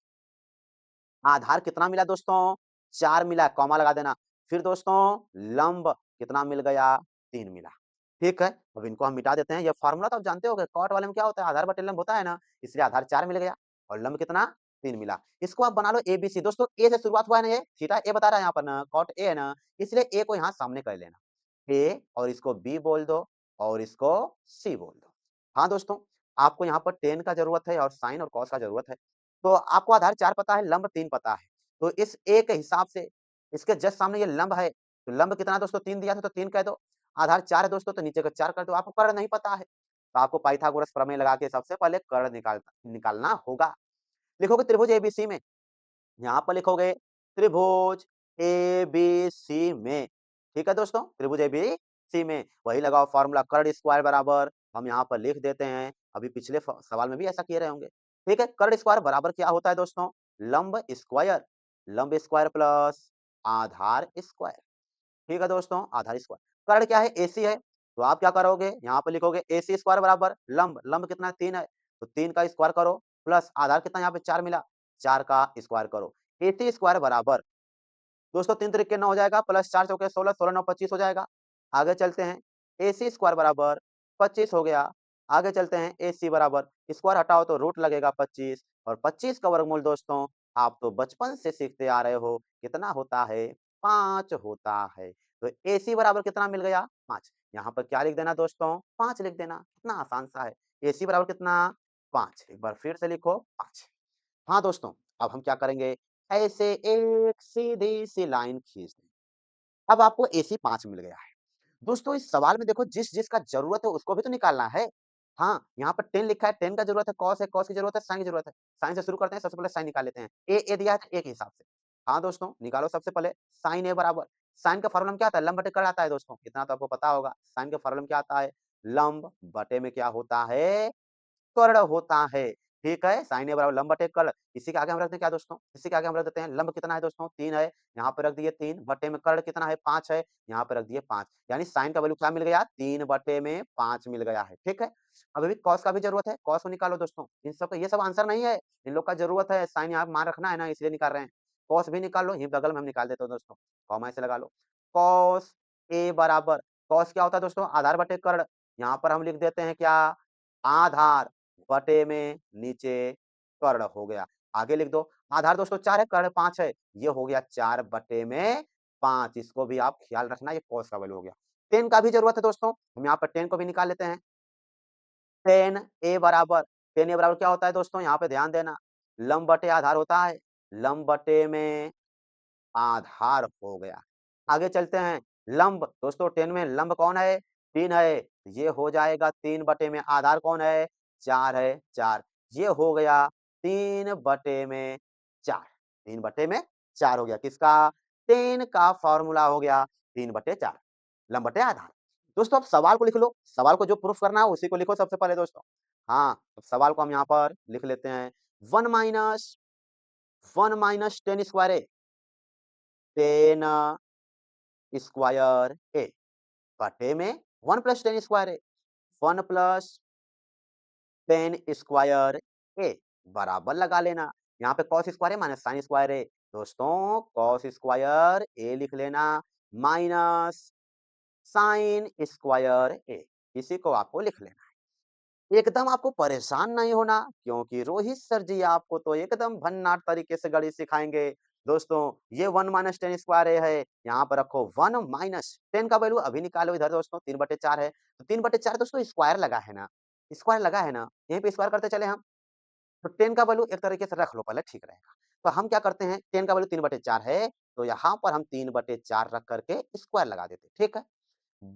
आधार कितना मिला दोस्तों? 4 मिला, कॉमा लगा देना। फिर दोस्तों लंब कितना मिल गया? 3 मिला। ठीक है? अब इनको हम मिटा देते हैं। ये फ़ॉर्मूला तो आप जानते होंगे, कॉट वाले में क्या होता है? आधार बटे लंब होता है ना, इसलिए आधार 4 मिल गया और लंब कितना? 3 मिला। इसको आप बना लो एबीसी। दोस्तों ए से शुरुआत हुआ है ना ये, थीटा ए बता रहा है यहाँ पर ना, कॉट ए है ना, इसलिए ए को यहाँ सामने कर लेना। ए और इसको बी बोल दो और इसको सी बोल दो। हाँ दोस्तों, आपको यहाँ पर टेन का ज़रूरत है और साइन और कॉस का ज़रूरत है। तो आपको आधार 4 पता है, लंब 3 पता है। तो इस ए के हिसाब से इसके जस्ट सामने ये लंब है, तो लंब कितना है दोस्तों? 3 दिया था तो 3 कह दो। आधार 4 है दोस्तों, तो नीचे का 4 कर दो। आपको कर्ण नहीं पता है, तो आपको पाइथागोरस प्रमेय लगा के सबसे पहले कर्ण निकालना होगा। लिखोगे त्रिभुज एबीसी में, यहाँ पर लिखोगे त्रिभुज एबीसी में, ठीक है दोस्तों? त्रिभुज एबीसी में वही लगाओ फ़ॉर्मूला, कर्ण स्क्वायर बराबर हम यहाँ पर लिख देते हैं, अभी पिछले सवाल में भी ऐसा किए रहे होंगे। ठीक है? कर्ण स्क्वायर बराबर क्या होता है दोस्तों? लंब स्क्वायर, लंब स्क्वायर प्लस आधार स्क्वायर। ठीक है दोस्तों, आधार स्क्वायर। कर्ण क्या है? एसी है, तो आप क्या करोगे? यहाँ पे लिखोगे एसी स्क्वायर बराबर लंब, लंब कितना है? 3 है, तो 3 का स्क्वायर करो प्लस आधार कितना यहाँ पे 4 मिला, 4 का स्क्वायर करो। एसी स्क्वायर बराबर दोस्तों 3 तरीके 9 हो जाएगा, प्लस 4 चौके 16, 16 9 25 हो जाएगा। आगे चलते हैं, एसी स्क्वायर बराबर 25 हो गया। आगे चलते हैं, एसी बराबर स्क्वायर हटाओ तो रूट लगेगा 25 और 25 का वर्गमूल दोस्तों आप तो बचपन से सीखते आ रहे हो, कितना होता है? 5 होता है। तो एसी बराबर कितना मिल गया? 5। यहाँ पर क्या लिख देना दोस्तों? 5 लिख देना, कितना आसान सा है। एसी बराबर कितना? 5। एक बार फिर से लिखो 5। हाँ दोस्तों, अब हम क्या करेंगे? ऐसे एक सीधी-सी लाइन खींच दें। अब आपको एसी 5 मिल गया है। दोस्तों इस सवाल में देखो जिसका ज़रूरत है उसको भी तो निकालना है। हाँ, यहाँ पर 10 लिखा है, 10 का ज़रूरत है, कॉस की ज़रूरत है, साइन की ज़रूरत है। साइन से शुरू करते हैं, सबसे पहले साइन निकाल लेते हैं। ए दिया है तो ए के हिसाब से। हाँ दोस्तों, निकालो सबसे पहले साइन ए बराबर, साइन का फ़ॉर्मूला में क्या आता है? लंब बटे कर्ण आता है दोस्तों, इतना तो आपको पता होगा। साइन के फ़ॉर्मूला में क्या आता है? लंब बटे में क्या होता है? कर्ण होता है, ठीक है? साइन ए बराबर लंब बटे कर्ण। इसी के आगे हम रख दें क्या दोस्तों? इसी के आगे हम रख देते हैं लंब कितना है दोस्तों? 3 है, यहाँ पे रख दिए 3 बटे में कर्ण कितना है? 5 है, यहाँ पे रख दिए 5। यानी साइन का वैल्यू क्या मिल गया? 3 बटे में 5 मिल गया है, ठीक है? अब अभी कॉस का भी ज़रूरत है, कॉस को निकालो दोस्तों। इन सब का ये सब आंसर नहीं है, इन लोग का ज़रूरत है, साइन यहाँ पे मान रखना है ना इसलिए निकाल रहे हैं। कॉस भी निकाल लो, यहीं बगल में हम निकाल देते हैं दोस्तों, कॉमा ऐसे लगा लो। कॉस ए बराबर, कॉस क्या होता है दोस्तों? आधार बटे कर्ण। यहाँ पर हम लिख देते हैं क्या? आधार बटे में नीचे कर्ण हो गया। आगे लिख दो, आधार दोस्तों 4 है, कर्ण 5 है, ये हो गया 4 बटे में 5। इसको भी आप ख्याल रखना, ये कॉस का वैल्यू हो गया। 10 का भी ज़रूरत है दोस्तों, हम यहाँ पर 10 को भी निकाल लेते हैं। 10 ए बराबर, 10 ए बराबर क्या होता है दोस्तों? यहाँ पे ध्यान देना, लंब बटे आधार होता है, लंब बटे में आधार हो गया। आगे चलते हैं, लंब दोस्तों 10 में लंब कौन है? 3 है, ये हो जाएगा 3 बटे में आधार कौन है? 4 है, 4। ये हो गया 3 बटे में 4, 3 बटे में 4 हो गया। किसका? 10 का फ़ॉर्मूला हो गया 3 बटे 4, लंब बटे आधार। दोस्तों अब सवाल को लिख लो, सवाल को जो प्रूफ करना है उसी को लिखो सबसे पहले दोस्तों। हाँ, तो सवाल को हम यहाँ पर लिख लेते हैं, 1 माइनस 1 माइनस 10 स्क्वायर ए, 10 स्क्वायर ए बटे में 1 प्लस 10 स्क्वायर ए, 1 प्लस 10 स्क्वायर ए बराबर लगा लेना। यहाँ पे कॉस स्क्वायर है माइनस साइन स्क्वायर है। दोस्तों कॉस स्क्वायर ए लिख लेना माइनस साइन स्क्वायर ए, इसी को आपको लिख लेना है। एकदम आपको परेशान नहीं होना, क्योंकि रोहित सर जी आपको तो एकदम भन्नाट तरीके से गणित सिखाएँगे। दोस्तों ये 1 माइनस 10 स्क्वायर ए है, यहाँ पर रखो 1 माइनस 10 का वैल्यू अभी निकालो इधर दोस्तों, 3/4 है, तो 3/4 दोस्तों स्क्वायर लगा है ना, स्क्वायर लगा है ना, यहीं पे स्क्वायर करते चले हम। तो 10 का वैल्यू एक तरीके से रख लो पहले ठीक रहेगा। तो हम क्या करते हैं 10 का वैल्यू 3/4 है, तो यहाँ पर हम 3/4 रख करके स्क्वायर लगा देते हैं, ठीक है।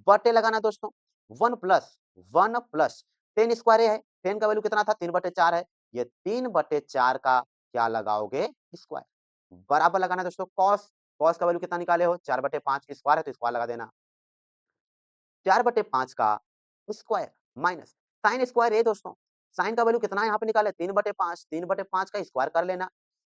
बटे लगाना दोस्तों 1 प्लस 1 प्लस 10 स्क्वायर ये है, 10 का वैल्यू कितना था 3/4 है, ये 3/4 का क्या लगाओगे स्क्वायर। बराबर लगाना दोस्तों कॉस, कॉस का वैल्यू कितना निकाले हो 4/5 स्क्वायर है तो स्क्वायर लगा देना। 4/5 का स्क्वायर माइनस साइन स्क्वायर है दोस्तों। साइन का वैल्यू कितना है यहाँ पे निकाले 3/5, 3/5 का स्क्वायर कर लेना,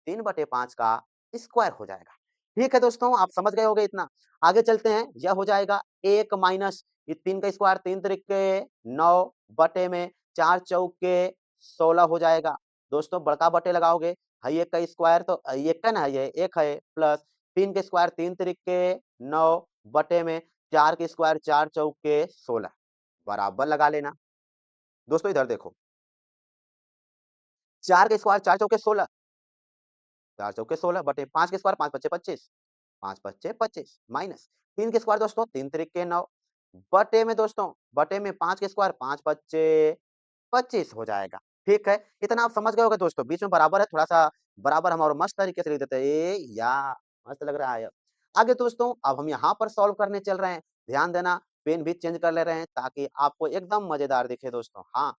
3/5 का स्क्वायर हो जाएगा। ठीक है दोस्तों, आप समझ गए होंगे इतना। आगे चलते हैं, यह हो जाएगा 1 माइनस ये 3 का स्क्वायर 3 तरीके 9 बटे में 4 चौके 16 हो जाएगा। दोस्तों बड़का बटे लगाओगे, है 1 का स्क्वायर तो 1 का ना ये 1 है प्लस 3 के स्क्वायर 3 तरीके 9 बटे में 4 के स्क्वायर 4 चौके 16 बराबर लगा लेना। दोस्तों इधर देखो 4 के स्क्वायर 4 चौके 16 4 चौके 16 बटे 5 के स्क्वायर 5 पच्चे 25 5 पच्चे 25 माइनस 3 के स्क्वायर दोस्तों 3 तरीके 9 बटे में दोस्तों बटे में 5 के स्क्वायर 5 पच्चे 25 हो जाएगा। ठीक है, इतना आप समझ गए होंगे दोस्तों, बीच में बराबर है थोड़ा-सा बराबर हम और मस्त तरीके से लिख देते हैं। या मस्त लग रहा है। आगे दोस्तों अब हम यहाँ पर सॉल्व करने चल रहे हैं। ध्यान देना, पेन भी चेंज कर ले रहे हैं ताकि आपको एकदम मजेदार दिखे दोस्तों। हाँ,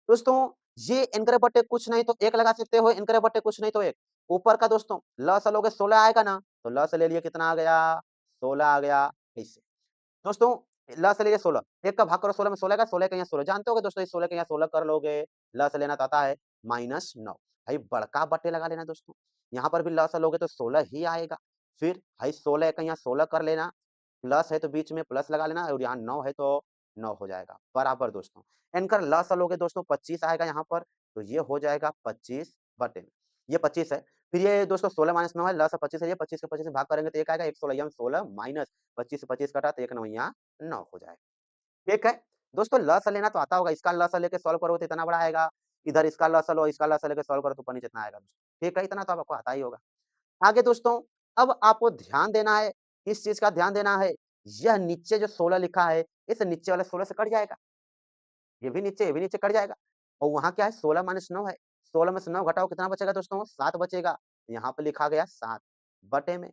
दोस्तों ये n करे बट्टे कुछ नहीं तो 1 लगा सकते हो, n करे बट्टे कुछ नहीं तो 1। ऊपर का दोस्तों लसा लोगे 16 आएगा ना, तो लसा ले लिए कितना आ गया 16 आ गया ऐसे। दोस्तों ल से लेके 16 1 का भाग करो 16 में 16 का 16 का यहाँ 16 जानते होगे दोस्तों इस 16 का यहाँ 16 कर लोगे ल से लेना तो आता है -9 भाई बड़का बट्टे लगा लेना दोस्तों। यहाँ पर भी ल से लोगे तो 16 ही आएगा। फिर भाई 16 का यहाँ 16 कर लेना, प्लस है तो बीच में प्लस लगा लेना और यहाँ 9 है तो 9 हो जाएगा बराबर दोस्तों। इनका ल से लोगे दोस्तों 25 आएगा यहाँ पर, तो ये हो जाएगा 25 बटे में ये 25 है। फिर ये दोस्तों 16 माइनस 9 है, ल से 25 है, ये 25 को 25 से भाग करेंगे तो 1 आएगा, 1 16 यहाँ 16 माइनस 25 से 25 कटा तो 1 9 यहाँ 9 हो जाएगा। ठीक है? दोस्तों लसा लेना तो आता होगा, इसका लसा लेके सॉल्व करोगे तो इतना बड़ा आएगा, इधर इसका लसा लो, इसका लसा लेके सॉल्व करो तो ऊपर नीचे इतना आएगा दोस्तों। ठीक है? इतना तो आपको आता ही होगा। आगे दोस्तों अब आपको ध्यान देना है, किस चीज़ का ध्यान देना है, यह नीचे जो 16 लिखा है, इस नीचे वाले 16 से कट जाएगा। ये भी नीचे कट जाएगा और वहाँ क्या है 16 माइनस 9 है, 16 में से 9 घटाओ कितना बचेगा दोस्तों 7 बचेगा। यहाँ पे लिखा गया 7 बटे में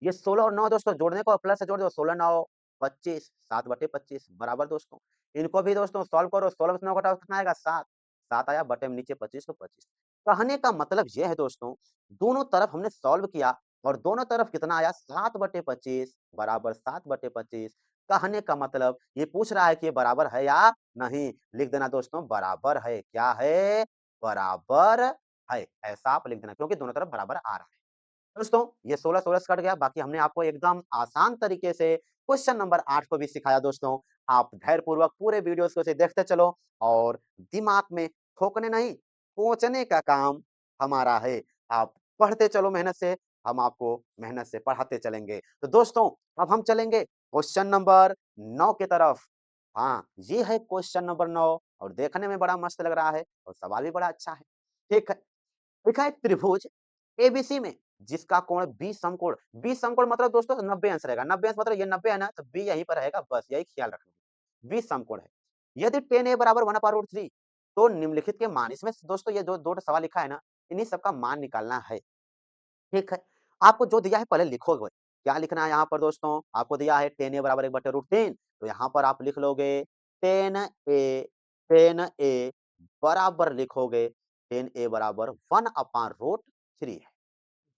ये 16 और 9 दोस्तों जोड़ने को प्लस से जोड़ दो 16 9 25 7/25 बराबर दोस्तों। इनको भी दोस्तों सॉल्व करो 16 में से 9 घटाओ कितना आएगा 7 7 आया बटे में नीचे 25 तो 25। कहने का मतलब ये है दोस्तों दोनों तरफ हमने सॉल्व किया और दोनों तरफ कितना आया 7/25 बराबर 7/25। कहने का मतलब ये पूछ रहा है कि ये बराबर है या नहीं, लिख देना दोस्तों बराबर है। क्या है? बराबर है। ऐसा आप लिख देना क्योंकि दोनों तरफ बराबर आ रहा है। दोस्तों ये 16-16 से कट गया, बाकी हमने आपको एकदम आसान तरीके से क्वेश्चन नंबर 8 को भी सिखाया दोस्तों। आप धैर्यपूर्वक पूरे वीडियोस को से देखते चलो और दिमाग में ठोकने नहीं, सोचने का काम हमारा है। आप पढ़ते चलो मेहनत से, हम आपको मेहनत से पढ़ाते चलेंगे। तो दोस्तों अब हम चलेंगे क्वेश्चन नंबर 9 की तरफ। हाँ, ये है क्वेश्चन नंबर 9 और देखने में बड़ा मस्त लग रहा है और सवाल भी बड़ा अच्छा है। ठीक है, लिखा है त्रिभुज एबीसी में जिसका कोण 20 समकोण 20 समकोण मतलब दोस्तों 90 अंश रहेगा 90 अंश मतलब ये 90 है ना तो बी यहीं पर रहेगा बस यही ख्याल रखना 20 समकोण है यदि tan a बराबर 1/√3 तो निम्नलिखित के मान इसमें दोस्तों ये जो दो सवाल लिखा है ना इन्हीं सबका मान निकालना है ठीक है आपको जो दिया है पहले लिखोगे क्या लिखना है यहाँ पर दोस्तों आपको दिया है tan a बराबर 1/√3 तो यहाँ पर आप लिख लोगे tan a बराबर लिखोगे tan a बराबर 1/√3 है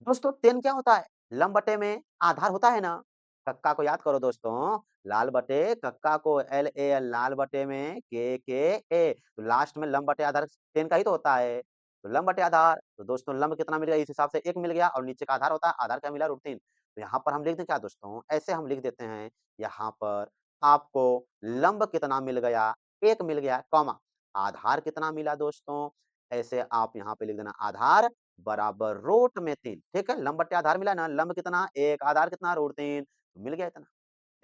दोस्तों टेन क्या होता है? लंब बटे में आधार होता है ना? कक्का को याद करो दोस्तों, लाल बटे कक्का को LAL लाल बटे में KKA तो लास्ट में लंब बटे आधार टेन का ही तो होता है। तो लंब बटे आधार तो दोस्तों लंब कितना मिल गया इस हिसाब से 1 मिल गया और नीचे का आधार होता है, आधार क्या मिला √3 तो यहाँ पर हम लिख दें क्या दोस्तों? ऐसे हम लिख देते हैं, यहाँ पर आपको लंब कितना मिल गया? 1 मिल गया, कॉमा आधार कितना मिला दोस्तों? ऐसे आप यहाँ पे लिख देना आधार बराबर रूट में 3 ठीक है लंब बट्टे आधार मिला ना लंब कितना 1 आधार कितना √3 मिल गया इतना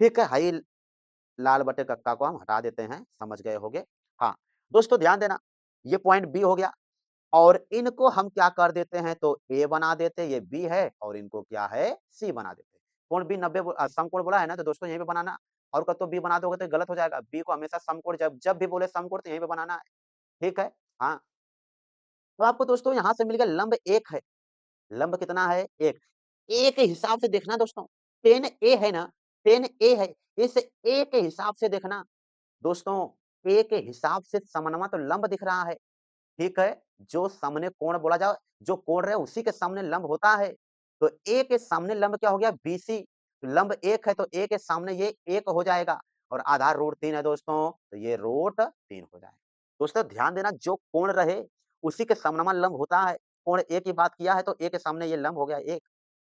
ठीक है हाई लाल बट्टे कक्का को हम हटा देते हैं समझ गए होगे हाँ दोस्तों ध्यान देना ये पॉइंट बी हो गया और इनको हम क्या कर देते हैं तो ए बना देते ये बी है और इनको क्या है सी बना देते कोण बी 90 समकोण बोला है ना तो दोस्तों यहीं पे बनाना और कब तो बी बना दोगे तो गलत हो जाएगा। बी को हमेशा समकोण जब जब भी बोले समकोण तो यहीं पे बनाना है, ठीक है? हाँ, तो आपको दोस्तों यहाँ से मिल गया लंब 1 है। लंब कितना है? 1। ए के हिसाब से देखना दोस्तों, tan ए है ना, tan ए है, इस ए के हिसाब से देखना। दोस्तों, ए के हिसाब से समन्वय तो लंब दिख रहा है, ठीक है? जो सामने कोण बोला जाए, जो कोण रहे उसी के सामने लंब होता है। तो ए के सामने लंब क्या हो गया? बीसी। लंब 1 है तो ए के सामने ये 1 हो जाएगा और आधार √3 है दोस्तों, तो ये √3 हो जाएगा। दोस्तों ध्यान देना जो कोण रहे, उसी के समनमा लंब होता है। कोण ए की बात किया है तो ए के सामने ये लंब हो गया 1,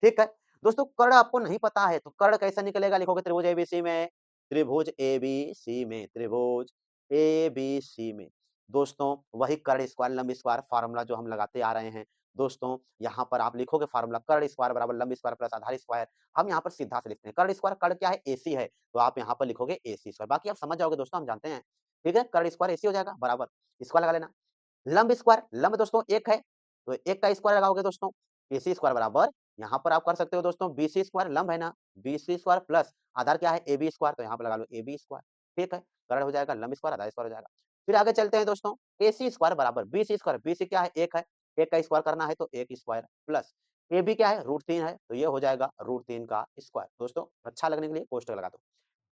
ठीक है? दोस्तों कर्ण आपको नहीं पता है तो कर्ण कैसे निकलेगा? लिखोगे त्रिभुज एबीसी में, त्रिभुज एबीसी में, त्रिभुज एबीसी में। दोस्तों वही कर्ण स्क्वायर लंब स्क्वायर फार्मूला जो हम लगाते आ रहे हैं। दोस्तों यहाँ पर आप लिखोगे फार्मूला कर्ण स्क्वायर बराबर लंब स्क्वायर प्लस आधार स्क्वायर। हम यहाँ पर सीधा से लिखते हैं कर्ण स्क्वायर, कर्ण क्या है? एसी है, तो आप यहाँ पर लिखोगे एसी स्क्वायर। बाकी आप समझ जाओगे दोस्तों, हम जानते हैं, ठीक है? कर्ण स्क्वायर एसी हो जाएगा बराबर, स्क्वायर लगा लेना। लंब स्क्वायर, लंब दोस्तों 1 है, तो 1 का स्क्वायर लगाओगे दोस्तों, एसी स्क्वायर बराबर, यहाँ पर आप कर सकते हो दोस्तों बीसी स्क्वायर, लंब है ना, बीसी स्क्वायर प्लस आधार क्या है? एबी स्क्वायर, तो यहाँ पे लगा लो एबी स्क्वायर, ठीक है? कर्ण हो जाएगा, लंब स्क्वायर, आधार स्क्वायर हो जाएगा। फिर आगे चलते हैं दोस्तों, एसी स्क्वायर बराबर बीसी स्क्वायर, बीसी क्या है? 1 है, 1 का स्क्वायर करना है तो 1 स्क्वायर प्लस एबी क्या है? √3 है, तो ये हो जाएगा √3 का स्क्वायर। दोस्तों अच्छा लगने के लिए कोष्ठक लगा दो।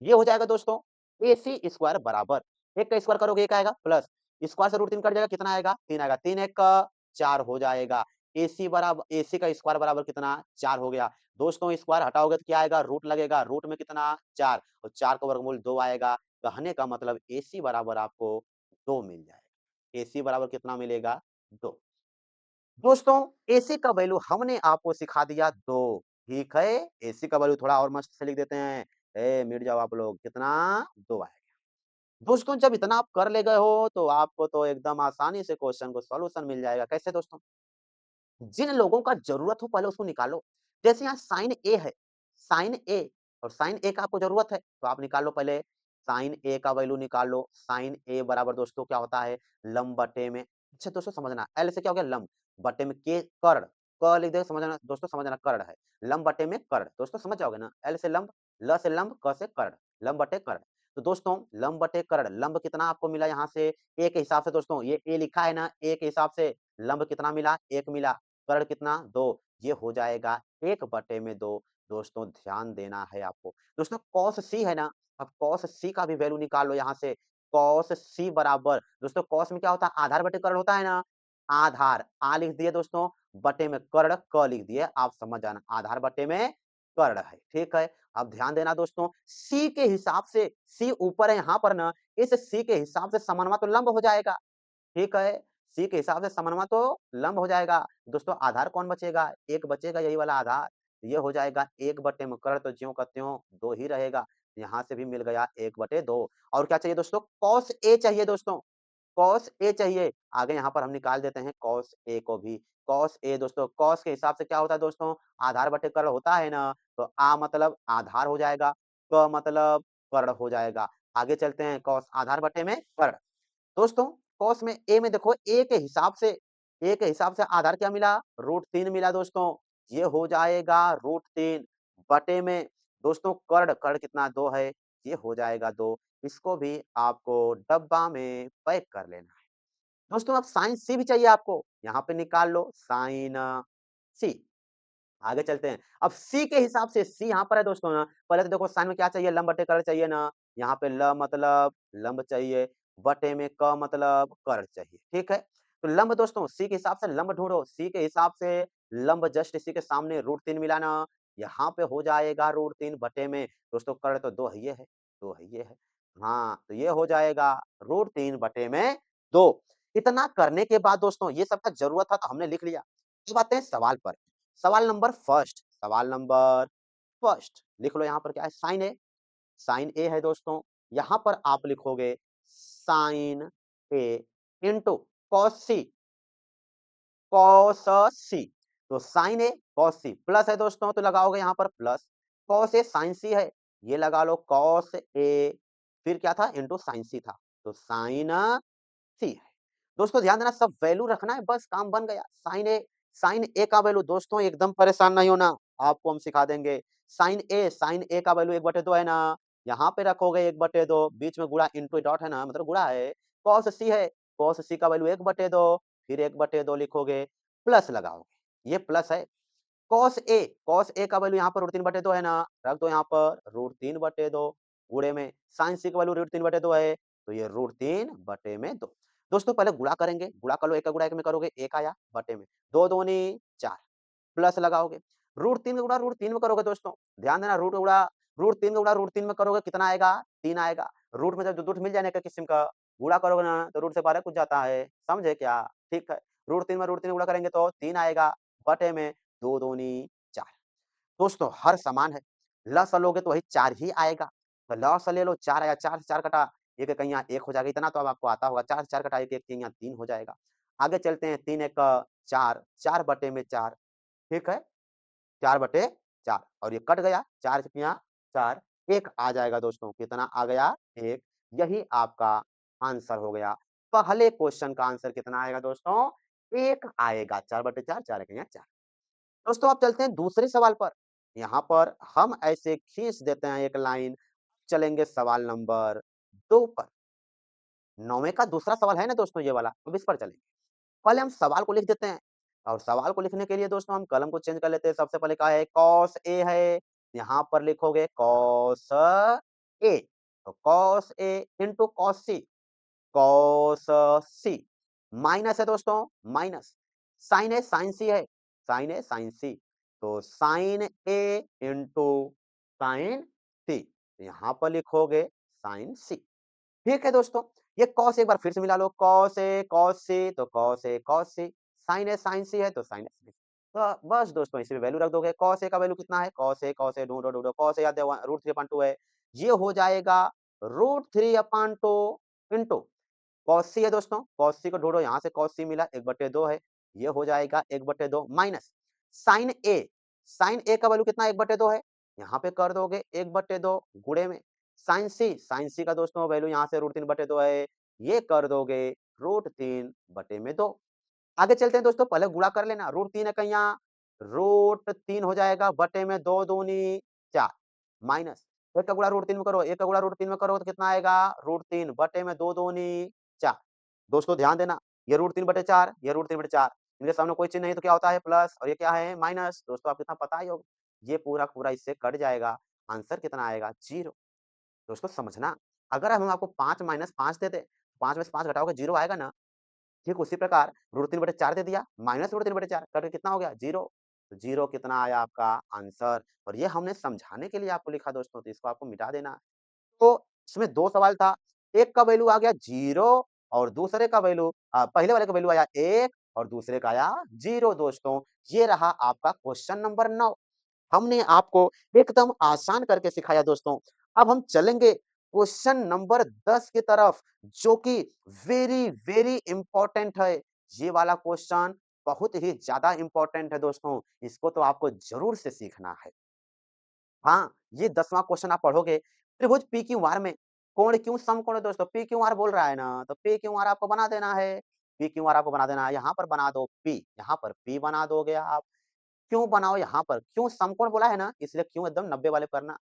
ये हो जाएगा दोस्तों एसी स्क्वायर बराबर 1 का स्क्वायर करोगे 1 आएगा प्लस स्क्वायर से √3 कट जाएगा, कितना आएगा? 3 आएगा, 3 1 का 4 हो जाएगा। एसी बराबर एसी का स्क्वायर बराबर कितना? 4 हो गया। दोस्तों स्क्वायर हटाओगे तो क्या आएगा? रूट लगेगा, रूट में कितना? 4 और 4 का वर्गमूल 2 आएगा। कहने का मतलब एसी बराबर आपको 2 मिल जाएगा। एसी बराबर कितना मिलेगा? 2। दोस्तों एसी का वैल्यू हमने आपको सिखा दिया 2, ठीक है? एसी का वैल्यू थोड़ा और मस्त से लिख देते हैं। मिट जाओ आप लोग, कितना? 2 आएगा। दोस्तों जब इतना आप कर ले गए हो तो आपको तो एकदम आसानी से क्वेश्चन को सॉल्यूशन मिल जाएगा। कैसे दोस्तों? जिन लोगों का ज़रूरत हो पहले उसको निकालो। जैसे यहाँ साइन ए है, साइन ए और साइन ए का आपको ज़रूरत है, तो आप निकाल लो पहले साइन ए का वैल्यू निकाल लो। साइन ए बराबर दोस्तों क्या होता है? लंब बटे में अच्छा दोस्तों समझना, एल से क्या हो गया? लंब, बटे में के कर्ण, क लिख दे समझना दोस्तों समझना कर्ण है। लंब बटे में कर्ण, दोस्तों समझ जाओगे ना? एल से लंब, ल से लंब, क से कर्ण, लंब बटे कर्ण। तो दोस्तों लंब बटे कर्ण, लंब कितना आपको मिला यहाँ से? ए के हिसाब से दोस्तों ये ए लिखा है ना, ए के हिसाब से लंब कितना मिला? 1 मिला। कर्ण कितना? 2, ये हो जाएगा 1 बटे में 2। दोस्तों ध्यान देना है आपको। दोस्तों कॉस सी है ना, अब कॉस सी का भी वैल्यू निकाल लो यहाँ से। कॉस सी बराबर दोस्तों कॉस में क्या होता है? आधार बटे कर्ण होता है ना, आधार आ लिख दिए दोस्तों, बटे में कर्ण क लिख दिए, आप समझ जाना आधार बटे में कर्ण है, ठीक है? अब ध्यान देना दोस्तों, सी के हिसाब से, सी ऊपर है यहाँ पर ना, इस सी के हिसाब से समन्वय तो लंब हो जाएगा। ठीक है, सी के हिसाब से समन्वय तो लंब हो जाएगा। दोस्तों आधार कौन बचेगा? 1 बचेगा, यही वाला आधार। ये हो जाएगा 1 बटे में कर्ण तो ज्यों का त्यों 2 ही रहेगा। यहाँ से भी मिल गया 1 बटे 2 और क्या चाहिए दोस्तों? कॉस ए चाहिए दोस्तों, कॉस ए चाहिए। आगे यहाँ पर हम निकाल देते हैं कॉस ए को भी। कॉस ए दोस्तों, कॉस के हिसाब से क्या होता है दोस्तों? आधार बटे कर्ण होता है ना, तो आ मतलब आधार हो जाएगा, क मतलब कर्ण हो जाएगा। आगे चलते हैं कॉस आधार बटे में कर्ण। दोस्तों कॉस में ए में देखो ए के हिसाब से आधार क्या मिला? √3 मिला दोस्तों। ये हो जाएगा √3 बटे में दोस्तों कर्ण, कर्ण कितना? 2 है, ये हो जाएगा 2। इसको भी आपको डब्बा में पैक कर लेना है। दोस्तों अब साइन सी भी चाहिए आपको, यहाँ पे निकाल लो साइन सी। आगे चलते हैं। अब सी के हिसाब से सी यहाँ पर है दोस्तों ना, पहले तो देखो साइन में क्या चाहिए? लंब बटे कर्ण चाहिए ना, यहाँ पे ल मतलब लंब चाहिए, बटे में क मतलब कर्ण चाहिए, ठीक है? तो लंब दोस्तों सी के हिसाब से लंब ढूँढो, सी के हिसाब से लंब जस्ट इसी के सामने √3 मिला ना, यहाँ पे हो जाएगा √3 बटे में दोस्तों कर्ण तो 2 है ये है, 2 है ये है। हाँ, तो ये हो जाएगा √3 बटे में 2। इतना करने के बाद दोस्तों ये सब का ज़रूरत था तो हमने लिख लिया। अब आते हैं सवाल पर। सवाल नंबर फर्स्ट, सवाल नंबर फर्स्ट लिख लो यहाँ पर क्या है? साइन ए, साइन ए है दोस्तों। यहाँ पर आप लिखोगे साइन ए इंटू कॉस सी, कॉस सी। तो साइन ए कॉस सी प्लस है दोस्तों तो लगाओगे यहाँ पर प्लस, कॉस ए साइन सी है, ये लगा लो कॉस ए, फिर क्या था? इंटू साइन सी था, तो साइन सी है। दोस्तों ध्यान देना सब वैल्यू रखना है, बस काम बन गया। साइन ए का वैल्यू दोस्तों एकदम परेशान नहीं होना, आपको हम सिखा देंगे। साइन ए का वैल्यू 1/2 है ना, यहाँ पे रखोगे 1/2 बीच में गुणा इंटू डॉट है ना मतलब गुणा है, कॉस सी है, कॉस सी का वैल्यू 1/2 फिर 1/2 लिखोगे, प्लस लगाओगे, ये प्लस है। कॉस ए का वैल्यू यहाँ पर √3/2 है ना, रख दो यहाँ पर √3/2 गुणे में साइन सी का वैल्यू √3/2 है, तो ये √3/2। दोस्तों पहले गुणा करेंगे, गुणा कर लो, 1 का गुणा 1 में करोगे 1 आया बटे में, 2 दूनी 4 प्लस लगाओगे, √3 का गुणा √3 में करोगे दोस्तों, ध्यान देना √3 का गुणा √3 में करोगे कितना आएगा? 3 आएगा। रूट में जब रूट मिल जाने का किस्म का गुणा करोगे ना तो रूट से बाहर कुछ जाता है, समझे क्या? ठीक है, √3 में √3 गुणा करेंगे तो 3 आएगा बटे में 2 दूनी 4। दोस्तों हर समान है, लसा लोगे तो वही 4 ही आएगा, तो लसा ले लो 4 आया, 4 से 4 कटा, 1 एक यहाँ 1 हो जाएगा, इतना तो अब आपको आता होगा, 4 से 4 कटा 1 1 यहाँ 3 हो जाएगा। आगे चलते हैं 3 एक 4, 4 बटे में 4, ठीक है? 4/4 और ये कट गया, 4 तिया 4, 1 आ जाएगा दोस्तों, कितना आ गया? 1, यही आपका आंसर हो गया। पहले क्वेश्चन का आंसर कितना आएगा दोस्तों? 1 आएगा, 4/4, 4 एक यहाँ 4। दोस्तों अब चलते हैं दूसरे सवाल पर। यहाँ पर हम ऐसे खींच देते हैं एक लाइन, चलेंगे सवाल नंबर 2 पर। 9वें का दूसरा सवाल है ना दोस्तों ये वाला, अब इस पर चलेंगे। पहले हम सवाल को लिख देते हैं और सवाल को लिखने के लिए दोस्तों हम कलम को चेंज कर लेते हैं। सबसे पहले क्या है? कॉस ए है, यहाँ पर लिखोगे कॉस ए, तो cos A into cos C, cos C minus है दोस्तों, माइनस साइन है, साइन सी है, साइन है, साइन सी, तो साइन ए इंटू साइन सी, यहाँ पर लिखोगे साइन सी। ठीक है दोस्तों, ये कॉस एक बार फिर से मिला लो, कॉस ए कॉस सी, तो cos A cos C, sign A sign सी है तो साइन ए। तो बस दोस्तों इसी में वैल्यू रख दोगे, कॉस ए का वैल्यू कितना है? कॉस ए ढूंढो ढूंढो, कॉस ए याद है √3/2 है, ये हो जाएगा √3/2 इंटू कॉस सी है दोस्तों, कॉस सी को ढूंढो, यहाँ से कॉस सी मिला 1/2 है, ये हो जाएगा 1/2 माइनस साइन ए का वैल्यू कितना 1/2 है, यहाँ पे कर दोगे 1/2 गुणे में साइन सी का दोस्तों वैल्यू यहाँ से √3/2 है, ये कर दोगे √3/2। आगे चलते हैं दोस्तों, पहले गुणा कर लेना, √3 है कहीं यहाँ, √3 हो जाएगा बटे में 2 दूनी 4 माइनस 1 का गुणा √3 में करो, 1 का गुणा √3 में करो तो कितना आएगा? √3 बटे में 2 दूनी 4। दोस्तों ध्यान देना, ये √3/4, ये √3/4, इनके सामने कोई चिन्ह नहीं तो क्या होता है? प्लस, और ये क्या है? माइनस। दोस्तों आपको इतना पता ही होगा, ये पूरा का पूरा इससे कट जाएगा, आंसर कितना आएगा? 0। दोस्तों समझना, अगर हम आपको 5 माइनस 5 दे दें, 5 में से 5 घटाओगे 0 आएगा ना? ठीक उसी प्रकार √3/4 दे दिया, माइनस √3/4 करके कितना हो गया? 0। तो 0 कितना आया आपका आंसर? और ये हमने समझाने के लिए आपको लिखा दोस्तों, तो इसको आपको मिटा देना। तो इसमें 2 सवाल था, एक का वैल्यू आ गया 0 और दूसरे का वैल्यू पहले वाले का वैल्यू आया 1 और दूसरे का आया 0 दोस्तों। ये रहा आपका क्वेश्चन नंबर 9। हमने आपको एकदम आसान करके सिखाया दोस्तों। अब हम चलेंगे क्वेश्चन नंबर 10 की तरफ, जो कि वेरी वेरी इंपॉर्टेंट है। ये वाला क्वेश्चन बहुत ही ज़्यादा इंपॉर्टेंट है दोस्तों, इसको तो आपको ज़रूर से सीखना है। हाँ, ये 10वां क्वेश्चन आप पढ़ोगे, त्रिभुज पी-क्यू-आर में कोण क्यों समकोण है दोस्तों, पी-क्यू-आर बोल रहा है ना, तो पी-क्यू-आर आपको बना देना है। पी-क्यू-आर आपको बना देना है, यहाँ पर बना दो पी, यहाँ पर पी बना दोगे आप। क्यों बनाओ यहाँ पर? क्यों समकोण बोला है ना, इसलिए क्यों एकदम 90 वाले करना।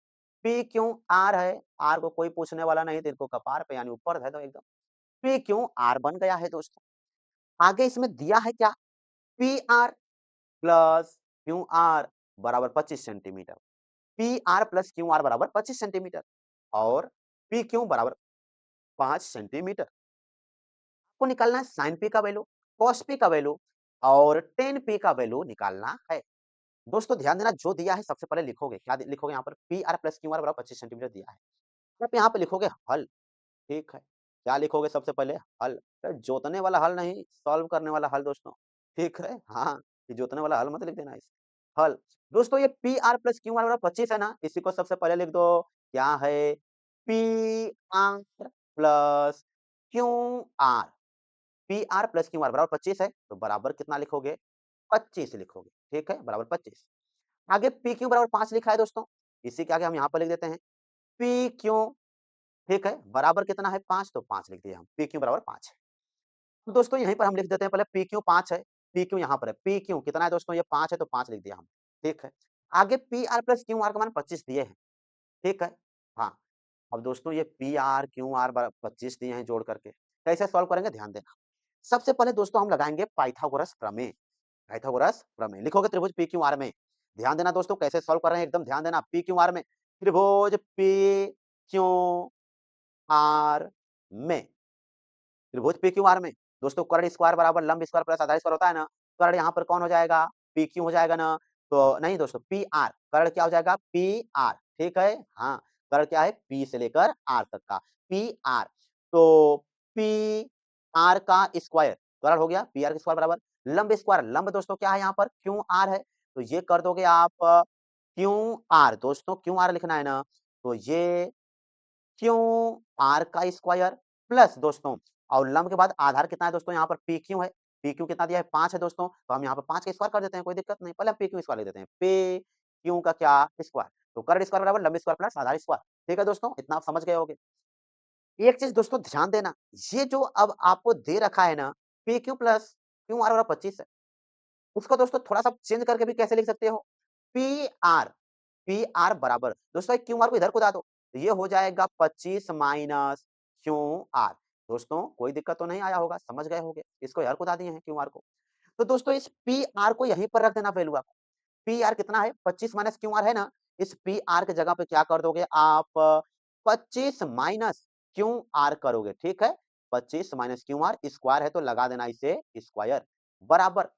पी क्यों आर है, आर को कोई पूछने वाला नहीं, तो इनको कपार पे यानी ऊपर है तो एकदम। पी क्यों आर बन गया है दोस्तों। आगे इसमें दिया है क्या? P R plus Q R बराबर 25 centimetre. P R plus Q R बराबर 25 सेंटीमीटर और पी क्यू बराबर 5 सेंटीमीटर। आपको निकालना है साइन पी का वैल्यू, कॉस पी का वैल्यू और टेन पी का वैल्यू निकालना है। दोस्तों ध्यान देना, जो दिया है सबसे पहले लिखोगे, क्या लिखोगे यहाँ पर? P R plus Q R बराबर 25 सेंटीमीटर दिया है। आप यहाँ पे लिखोगे हल, ठीक है। क्या लिखोगे सबसे पहले? हल। तो जोतने वाला हल नहीं, सॉल्व करने वाला हल दोस्तों, ठीक है? हाँ, ये जोतने वाला हल मत लिख देना इस हल। दोस्तों ये P R plus Q R बराबर 25 है ना, इसी को सबसे पहले लिख दो। क्या है? P R plus Q R, P R plus Q R बराबर 25 है, तो बराबर कितना लिखोगे? 25 लिखोगे, ठीक है? बराबर 25। आगे पी क्यू बराबर 5 लिखा है दोस्तों, इसी के आगे हम यहाँ पर लिख देते हैं पी क्यू, ठीक है? बराबर कितना है? 5, तो 5 लिख दिए हम, पी क्यू बराबर 5 है। तो दोस्तों यहीं पर हम लिख देते हैं, पहले पी क्यू 5 है, पी क्यू यहाँ पर है, पी क्यू कितना है दोस्तों? ये 5 है तो 5 लिख दिया हम, ठीक है? आगे P R plus Q R का मान 25 दिए हैं, ठीक है? हाँ, अब दोस्तों ये पी आर, क्यू आर 25 दिए हैं जोड़ करके। कैसे सॉल्व करेंगे ध्यान देना। सबसे पहले दोस्तों हम लगाएँगे पाइथागोरस प्रमेय। पाइथागोरस प्रमेय लिखोगे त्रिभुज पी क्यू आर में। ध्यान देना दोस्तों कैसे सॉल्व कर रहे हैं एकदम ध्यान देना। पी क्यू आर में त्रिभुज पी क्यू आर में त्रिभुज पी क्यू आर में दोस्तों कर्ण स्क्वायर बराबर लंब स्क्वायर प्लस आधार स्क्वायर होता है ना। कर्ण यहाँ पर कौन हो जाएगा पी क्यू हो जाएगा ना। तो नहीं दोस्तों पी आर कर्ण क्या हो जाएगा पी आर ठीक है। हाँ कर्ण क्या है पी से लेकर आर तक का पी आर। तो पी आर का स्क्वायर कर्ण हो गया पी आर का स्क्वायर बराबर लंब स्क्वायर लंब दोस्तों क्या है यहाँ पर क्यू आर है। तो ये कर दोगे आप क्यू आर दोस्तों क्यू आर लिखना है ना। तो ये क्यू आर का स्क्वायर प्लस दोस्तों और लंब के बाद आधार कितना है दोस्तों यहाँ पर पी क्यू है। पी क्यू कितना दिया है 5 है दोस्तों तो हम यहाँ पर 5 का स्क्वायर कर देते हैं कोई दिक्कत नहीं पहले हम पी क्यू स्क्वायर लिख देते हैं पी क्यू का क्या स्क्वायर। तो कर्ण स्क्वायर बराबर लंब स्क्वायर प्लस आधार स्क्वायर ठीक है दोस्तों इतना आप समझ गए होंगे। एक चीज दोस्तों ध्यान देना ये जो अब आपको दे रखा है ना P Q plus Q R बराबर 25 है उसको दोस्तों थोड़ा-सा चेंज करके भी कैसे लिख सकते हो? पीआर, पीआर बराबर दोस्तों एक क्यूआर को इधर कूदा दो, तो ये हो जाएगा 25 माइनस क्यूआर। दोस्तों कोई दिक्कत तो नहीं आया होगा, समझ गए होंगे। इसको इधर कूदा दिए हैं क्यूआर को। तो दोस्तों इस पीआर को यहीं पर रख देना वैल्यू आप। पीआर कितना है? 25 माइनस क्यूआर है ना? इस पीआर की जगह पे क्या कर दोगे आप 25 माइनस क्यूआर करोगे, ठीक है? 25 माइनस क्यूआर स्क्वायर है तो लगा देना इसे स्क्वायर बराबर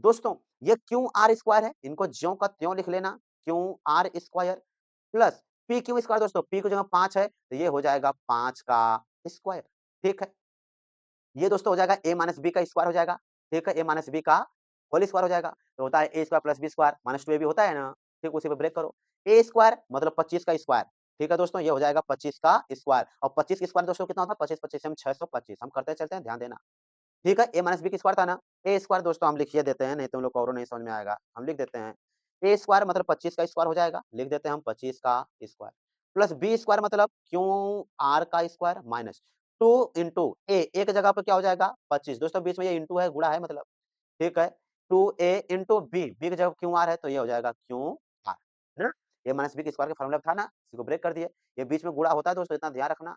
दोस्तों ये क्यूआर स्क्वायर है, इनको ज्यों का त्यों लिख लेना QR square plus P Q square दोस्तों पी की जगह 5 है तो ये हो जाएगा 5 का स्क्वायर, ठीक है? ये दोस्तों हो जाएगा a माइनस बी का स्क्वायर हो जाएगा, ठीक है? a माइनस बी का होल स्क्वायर हो जाएगा, तो होता है a square plus B square minus 2ab होता है ना? ठीक उसी पे ब्रेक करो। a स्क्वायर मतलब 25 का स्क्वायर, ठीक है दोस्तों? ये हो जाएगा 25 का स्क्वायर और 25 का स्क्वायर दोस्तों कितना होता है? 25 25 से हम 625 हम करते चलते हैं, ध्यान देना। ठीक है? a माइनस बी का स्क्वायर था ना? a स्क्वायर दोस्तों हम लिख ही देते हैं, नहीं तुम लोग को और नहीं समझ में आएगा। हम लिख देते हैं, a स्क्वायर मतलब 25 का स्क्वायर हो जाएगा, लिख देते हैं हम 25 का स्क्वायर प्लस b स्क्वायर मतलब क्यू आर का स्क्वायर माइनस 2 इंटू a की जगह पे क्या हो जाएगा 25 दोस्तों बीच में ये इंटू है गुणा है मतलब ठीक है 2a इंटू बी की जगह क्यू आर है तो ये हो जाएगा क्यू आर है ना। a माइनस बी के स्क्वायर का फॉर्मूला था ना इसी को ब्रेक कर दिए। ये बीच में गुणा होता है दोस्तों इतना ध्यान रखना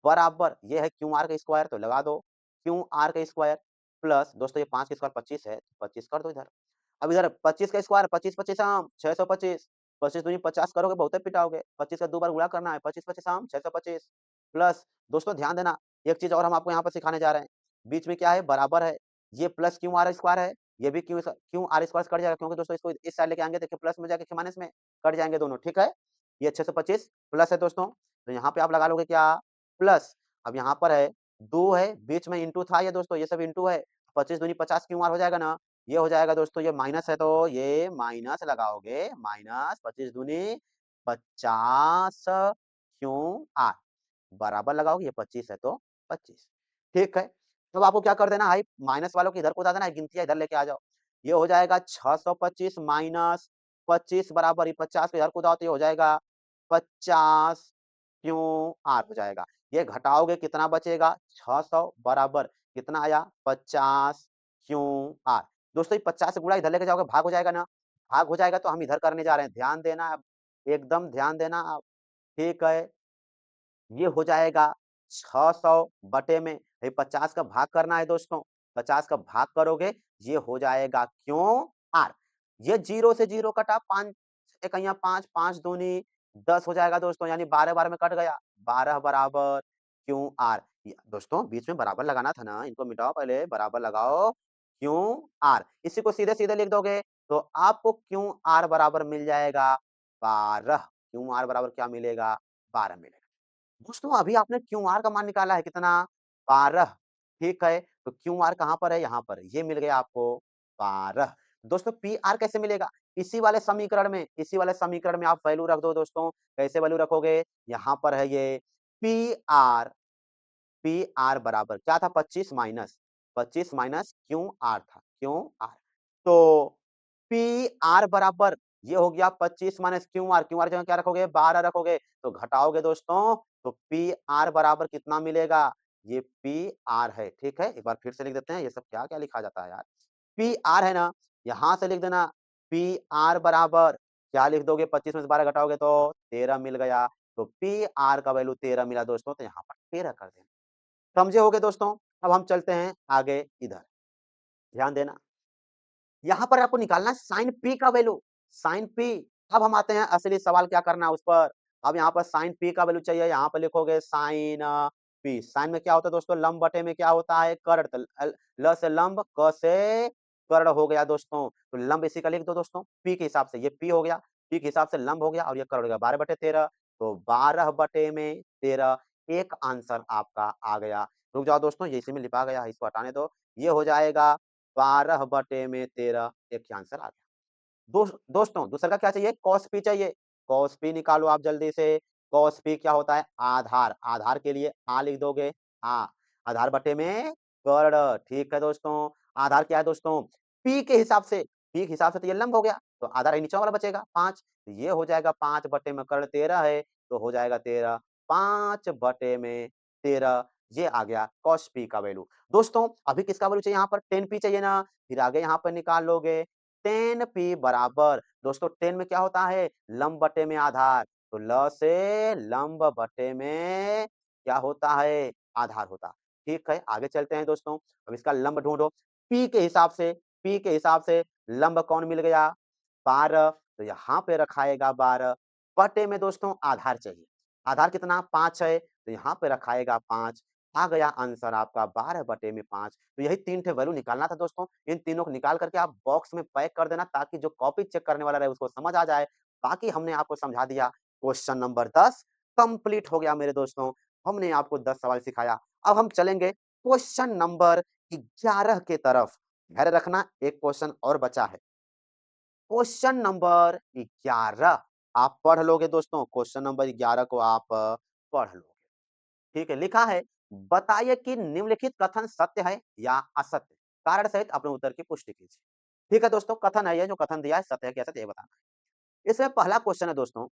बराबर ये है क्यू आर का स्क्वायर तो लगा दो क्यू आर का स्क्वायर प्लस दोस्तों ये 5 का स्क्वायर 25 है 25 कर दो इधर। अब इधर 25 का स्क्वायर 25 25 आम 625 25 दूनी 50 करोगे बहुते पिटाओगे 25 का 2 बार गुणा करना है 25 25 आम 625 प्लस दोस्तों ध्यान देना एक चीज और हम आपको यहाँ पर सिखाने जा रहे हैं बीच में क्या है बराबर है ये प्लस क्यू आर स्क्वायर है ये भी क्यू आर स्क्वायर कट जाएगा क्योंकि दोस्तों इसको इस साइड लेके आएंगे देखिए प्लस में जाके माइनस में कट जाएंगे दोनों ठीक है। ये 625 प्लस है दोस्तों तो यहाँ पे आप लगा लोगे क्या प्लस अब यहाँ पर है 2 है बीच में इंटू था ये दोस्तों ये सब इंटू है 25 दूनी 50 क्यू आर हो जाएगा ना। ये हो जाएगा दोस्तों ये माइनस है तो ये माइनस लगाओगे माइनस 25 दूनी 50 क्यू आर बराबर लगाओगे ये 25 है तो 25 ठीक है। तब आपको क्या कर देना है माइनस वालों की इधर को उठा देना है गिनतियाँ इधर लेके आ जाओ। ये हो जाएगा 625 माइनस 25 बराबर ये 50 को इधर को उठाओ तो ये हो जाएगा 50 क्यू आर हो जाएगा। ये घटाओगे कितना बचेगा 600 बराबर कितना आया 50 क्यू आर। दोस्तों ये 50 से गुणा इधर लेके जाओगे भाग हो जाएगा ना। भाग हो जाएगा तो हम इधर करने जा रहे हैं ध्यान देना अब एकदम ध्यान देना आप ठीक है। ये हो जाएगा 600 बटे में ये 50 का भाग करना है दोस्तों 50 का भाग करोगे ये हो जाएगा क्यों आर। ये 0 से 0 कटा 5 एकैया 5 5 दूनी 10 हो जाएगा दोस्तों यानी 12 12 में कट गया 12 बराबर क्यों आर। दोस्तों बीच में बराबर लगाना था ना इनको मिटाओ पहले बराबर लगाओ क्यों आर इसी को सीधे सीधे लिख दोगे तो आपको क्यों आर बराबर मिल जाएगा 12 क्यों आर बराबर क्या मिलेगा 12 मिलेगा। दोस्तों अभी आपने क्यूआर का मान निकाला है कितना 12 ठीक है तो क्यूआर कहाँ पर है यहाँ पर ये मिल गया आपको 12। दोस्तों पीआर कैसे मिलेगा इसी वाले समीकरण में आप वैल्यू रख दो दोस्तों कैसे वैल्यू रखोगे यहाँ पर है ये पीआर पीआर बराबर क्या था 25 माइनस क्यू आर था क्यू आर। तो पी आर बराबर ये हो गया 25 माइनस क्यू आर जगह क्या रखोगे 12 रखोगे तो घटाओगे दोस्तों तो पी आर बराबर कितना मिलेगा ये पी आर है ठीक है। एक बार फिर से लिख देते हैं ये सब क्या क्या लिखा जाता है यार पी आर है ना यहां से लिख देना पी आर बराबर क्या लिख दोगे 25 में से 12 घटाओगे तो 13 मिल गया तो पी आर का वैल्यू 13 मिला दोस्तों, तो यहाँ पर 13 कर देना। समझे होंगे दोस्तों? अब हम चलते हैं आगे इधर, ध्यान देना। यहाँ पर आपको निकालना है साइन पी का वैल्यू, साइन पी। अब हम आते हैं असली सवाल क्या करना है उस पर। अब यहाँ पर साइन पी का वैल्यू चाहिए, यहाँ पर लिखोगे साइन पी। साइन में क्या होता है दोस्तों? लंब बटे में क्या होता है? कर्ण। तो ल से लंब, क से कर्ण हो गया दोस्तों। तो लंब इसी का लिख दो दोस्तों, पी के हिसाब से। ये पी हो गया, पी के हिसाब से लंब हो गया और ये कर्ण हो गया। 12/13, तो 12 बटे में 13, एक आंसर आपका आ गया। रुक जाओ दोस्तों, ये इसी में लिखा गया है, इसको हटाने दो। ये हो जाएगा 12 बटे में 13, एक ही आंसर आ गया। दोस्तों दूसरा का क्या चाहिए? कॉस पी चाहिए। कॉस पी निकालो आप जल्दी से। कॉस पी क्या होता है? आधार। आधार के लिए आ लिख दोगे, आ। आधार बटे में कर्ण, ठीक है दोस्तों। आधार क्या है दोस्तों? पी के हिसाब से, पी के हिसाब से तो ये लंब हो गया, तो आधार नीचे वाला बचेगा 5, तो ये हो जाएगा 5 बटे में कर्ण 13 है, तो हो जाएगा 13, 5 बटे में 13, ये आ गया कॉस पी का वैल्यू। दोस्तों अभी किसका वैल्यू चाहिए? यहाँ पर 10 पी चाहिए ना, फिर आगे यहाँ पर निकाल लोगे 10 पी बराबर। दोस्तों 10 में क्या होता है? लंब बटे में आधार, तो ल से लंब बटे में क्या होता है? आधार होता। ठीक है, आगे चलते हैं दोस्तों। अब इसका लंब ढूंढो, पी के हिसाब से। पी के हिसाब से लंब कौन मिल गया? 12, तो यहाँ पे रखाएगा 12 बटे में दोस्तों आधार चाहिए। आधार कितना? 5 है, तो यहाँ पे रखाएगा 5। आ गया आंसर आपका 12 बटे में 5। तो यही 3 ठे वैल्यू निकालना था दोस्तों। इन तीनों को निकाल करके आप बॉक्स में पैक कर देना, ताकि जो कॉपी चेक करने वाला रहे उसको समझ आ जाए। बाकी हमने आपको समझा दिया। क्वेश्चन नंबर 10 कंप्लीट हो गया मेरे दोस्तों। हमने आपको 10 सवाल सिखाया। अब हम चलेंगे क्वेश्चन नंबर 11 के तरफ। धैर्य रखना, एक क्वेश्चन और बचा है। क्वेश्चन नंबर 11 आप पढ़ लोगे दोस्तों। क्वेश्चन नंबर 11 को आप पढ़ लोगे। ठीक है, लिखा है, बताइए कि निम्नलिखित कथन सत्य है या असत्य। कारण सहित अपने उत्तर की पुष्टि कीजिए। ठीक है दोस्तों, कथन है ये, जो कथन दिया है सत्य है कि असत्य, ये बताना। इसमें पहला क्वेश्चन है दोस्तों,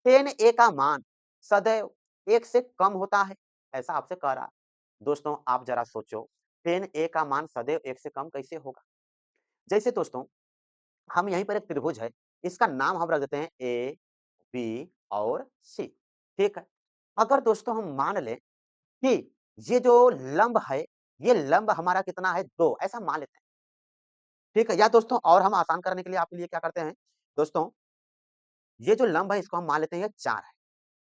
10a का मान सदैव 1 से कम होता है, ऐसा आपसे कह रहा है। दोस्तों आप जरा सोचो, 10a का मान सदैव 1 से कम कैसे होगा? जैसे दोस्तों हम यहीं पर एक त्रिभुज है, इसका नाम हम रख देते हैं ए, बी और सी। ठीक है, अगर दोस्तों हम मान लें कि ये जो लंब है, ये लंब हमारा कितना है? 2, ऐसा मान लेते हैं। ठीक है, या दोस्तों और हम आसान करने के लिए आपके लिए क्या करते हैं? दोस्तों ये जो लंब है इसको हम मान लेते हैं ये 4 है,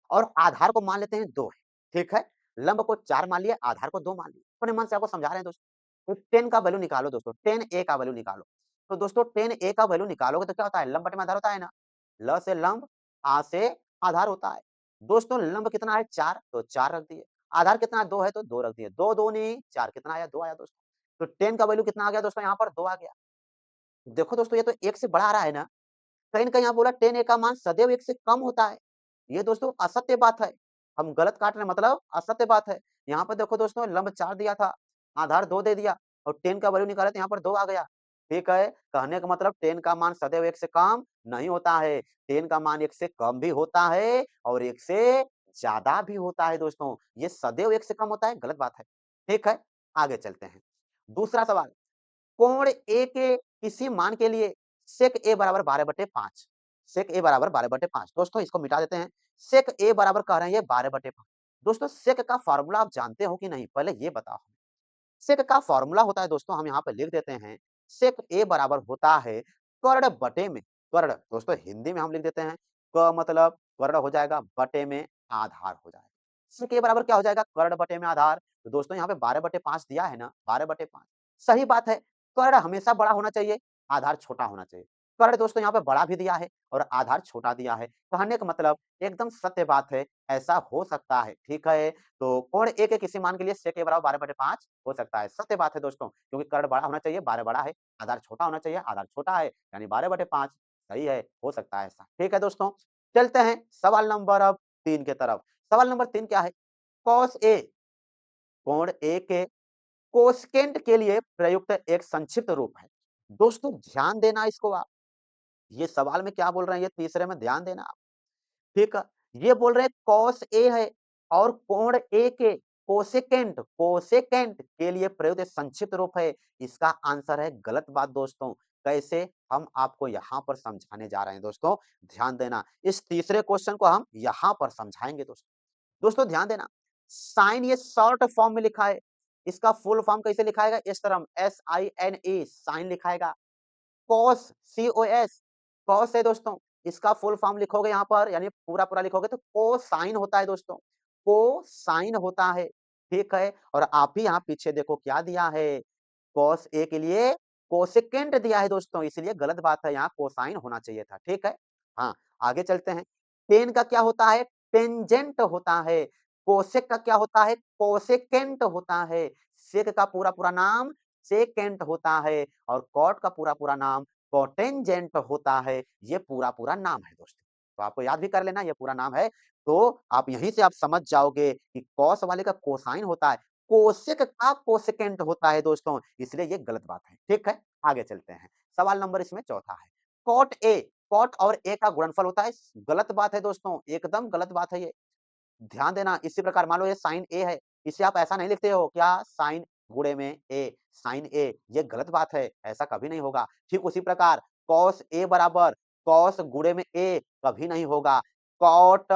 और आधार को मान लेते हैं 2 है। ठीक है? लंब को 4 मान लिया, आधार को 2 मान लिया। अपने मन से आपको समझा रहे हैं दोस्तों। तो 10 का वैल्यू निकालो दोस्तों, 10a का वैल्यू निकालो। तो दोस्तों 10a का वैल्यू निकालोगे तो क्या होता है? लंब बटे में आधार होता है ना? ल से लंब, आ से आधार होता है। दोस्तों लंब कितना है? 4, तो 4 रख दिए। आधार कितना है? 2 है, तो 2 रख दिए। 2 दूनी 4, कितना आया? 2 आया दोस्तों। तो 10 का वैल्यू कितना आ गया दोस्तों? यहाँ पर 2 आ गया। देखो दोस्तों ये तो 1 से बड़ा आ रहा है ना? कहीं न कहीं यहाँ बोला 10a का मान सदैव 1 से कम होता है। ये दोस्तों असत्य बात है। हम गलत काट रहे हैं, मतलब असत्य बात है। यहाँ पर देखो दोस्तों लंब 4 दिया था, आधार 2 दे दिया और 10 का वैल्यू निकाला तो यहाँ पर 2 आ गया। ठीक है? कहने का मतलब 10 का मान सदैव 1 से कम नहीं होता है। 10 का मान 1 से कम भी होता है और 1 से ज़्यादा भी होता है दोस्तों। ये सदैव 1 से कम होता है, गलत बात है। ठीक है? आगे चलते हैं। दूसरा सवाल, कोण ए के किसी मान के लिए सेक ए बराबर 12/5। सेक ए बराबर 12/5। दोस्तों इसको मिटा देते हैं। सेक ए बराबर कह रहे हैं ये 12/5। दोस्तों सेक का फार्मूला आप जानते हो कि नहीं? पहले ये बताओ। सेक का फार्मूला होता है दोस्तों, हम यहाँ पे लिख देते हैं। सेक ए बराबर होता है कर्ण बटे में, कर्ण दोस्तों हिंदी में हम लिख देते हैं, क मतलब कर्ण हो जाएगा, बटे में आधार हो जाएगा। सेक ए बराबर क्या हो जाएगा? कर्ण बटे में आधार। तो दोस्तों यहाँ पे 12/5 दिया है ना, 12/5 सही बात है। कर्ण हमेशा बड़ा होना चाहिए, आधार छोटा होना चाहिए। कर्ण दोस्तों यहाँ पे बड़ा भी दिया है और आधार छोटा दिया है। कहने का मतलब एकदम सत्य बात है, ऐसा हो सकता है। ठीक है? तो कोण ए के किसी मान के लिए सेक ए बराबर 12/5 हो सकता है। सत्य बात है दोस्तों, क्योंकि कर्ण बड़ा होना चाहिए, 12 बड़ा है, आधार छोटा होना चाहिए, आधार छोटा है, यानी 12/5 सही है, हो सकता है ऐसा। ठीक है दोस्तों, चलते हैं सवाल नंबर अब 3 की तरफ। सवाल नंबर 3 क्या है? कॉस ए कोण ए के कोसेकेंट के लिए प्रयुक्त एक संक्षिप्त रूप है। दोस्तों ध्यान देना इसको आप। ये सवाल में क्या बोल रहे हैं, ये तीसरे में ध्यान देना आप। ठीक है? ये बोल रहे हैं कॉस ए है और कोण ए के कोसेकेंट कोसेकेंट के लिए प्रयुक्त एक संक्षिप्त रूप है। इसका आंसर है गलत बात दोस्तों। कैसे हम आपको यहाँ पर समझाने जा रहे हैं दोस्तों, ध्यान देना। इस तीसरे क्वेश्चन को हम यहाँ पर समझाएँगे दोस्तों। दोस्तों ध्यान देना, साइन ये शॉर्ट फॉर्म में लिखा है, इसका फुल फॉर्म कैसे लिखाएगा? इस तरह SINE साइन लिखाएगा। कॉस COS कॉस है दोस्तों, इसका फुल फॉर्म लिखोगे यहाँ पर यानी पूरा-पूरा लिखोगे तो कोसाइन होता है दोस्तों, कोसाइन होता है, ठीक है? और आप भी यहाँ पीछे देखो क्या दिया है, कॉस A के लिए कोसेकेंट दिया है दोस्तों, इसलिए गलत बात है यहाँ कोसाइन होना चाहिए था, ठीक है? हाँ, आगे चलते हैं। टेन का क्या होता है? टेंजेंट होता है। कोसेक का क्या होता है? कोसेकेंट होता है। सेक का पूरा-पूरा नाम सेकेंट होता है और कॉट का पूरा-पूरा नाम कोटेंजेंट होता है। ये पूरा-पूरा नाम है दोस्तों। तो आपको याद भी कर लेना ये पूरा नाम है, तो आप यहीं से आप समझ जाओगे कि कॉस वाले का कोसाइन होता है, कोसेक का कोसेकेंट होता है दोस्तों, इसलिए ये गलत बात है, ठीक है? आगे चलते हैं। सवाल नंबर इसमें चौथा है, कॉट और ए का गुणनफल होता है, गलत बात है दोस्तों, एकदम गलत बात है ये। ध्यान देना इसी प्रकार मान लो ये साइन ए है, इसे आप ऐसा नहीं लिखते हो क्या साइन गुणे में ए, साइन ए ये गलत बात है, ऐसा कभी नहीं होगा। ठीक उसी प्रकार कॉस ए बराबर कॉस गुणे में ए कभी नहीं होगा। कॉट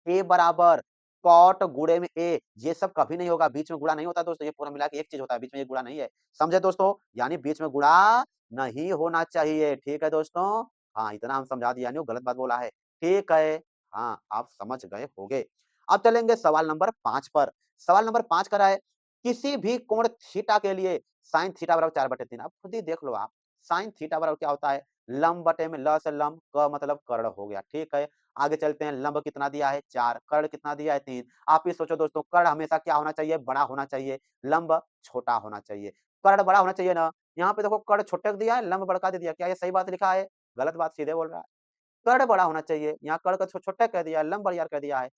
ए बराबर कॉट गुणे में ए ये सब कभी नहीं होगा, बीच में गुणा नहीं होता दोस्तों, ये पूरा मिला के एक चीज़ होता है, बीच में ये गुणा नहीं है। समझे दोस्तों? यानी बीच में गुणा नहीं होना चाहिए, ठीक है दोस्तों? हाँ, इतना हम समझा दिया यानी वो गलत बात बोला है। ठीक है, हाँ, आप समझ गए होंगे। अब चलेंगे सवाल नंबर 5 पर। सवाल नंबर 5 कह रहा है, किसी भी कोण थीटा के लिए साइन थीटा बराबर 4/3 अब खुद ही देख लो आप, साइन थीटा बराबर क्या होता है? लंब बटे में ल से लंब, क मतलब कर्ण हो गया, ठीक है? आगे चलते हैं, लंब कितना दिया है? 4, कर्ण कितना दिया है? 3। आप ही सोचो दोस्तों, कर्ण हमेशा क्या होना चाहिए? बड़ा होना चाहिए, लंब छोटा होना चाहिए। कर्ण बड़ा होना चाहिए ना? यहाँ पे देखो कर्ण छोटा दिया है, लंब बड़का दे दिया, क्या ये सही बात लिखा है? गलत बात सीधे बोल रहा है। कर्ण बड़ा होना चाहिए, यहाँ कर्ण को छोटा कह दिया है, लंब बड़ा कह दिया है।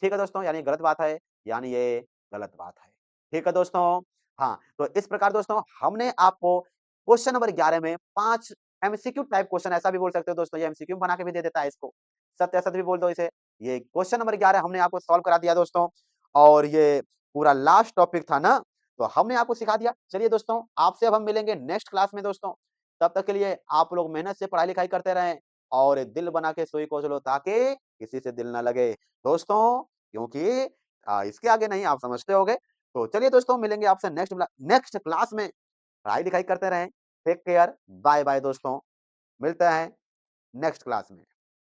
ठीक है दोस्तों, यानी गलत बात है, यानी ये गलत बात है। ठीक है दोस्तों? हाँ, तो इस प्रकार दोस्तों हमने आपको क्वेश्चन नंबर 11 में 5 एमसीक्यू टाइप क्वेश्चन ऐसा भी बोल सकते हो दोस्तों, ये एमसीक्यू बना के भी दे देता है इसको। सत्य असत्य भी बोल दो इसे। ये क्वेश्चन नंबर 11 हमने आपको सॉल्व करा दिया दोस्तों और ये पूरा लास्ट टॉपिक था ना, तो हमने आपको सिखा दिया। चलिए दोस्तों, आपसे अब हम मिलेंगे नेक्स्ट क्लास में दोस्तों। तब तक के लिए आप लोग मेहनत से पढ़ाई-लिखाई करते रहें और दिल बना के सोई को चलो ताकि किसी से दिल ना लगे। दोस्तों क्योंकि इसके आगे नहीं आप समझते होंगे। तो चलिए दोस्तों मिलेंगे आपसे नेक्स्ट क्लास में। पढ़ाई-लिखाई करते रहें। टेक केयर, बाय-बाय दोस्तों। मिलते हैं नेक्स्ट क्लास में।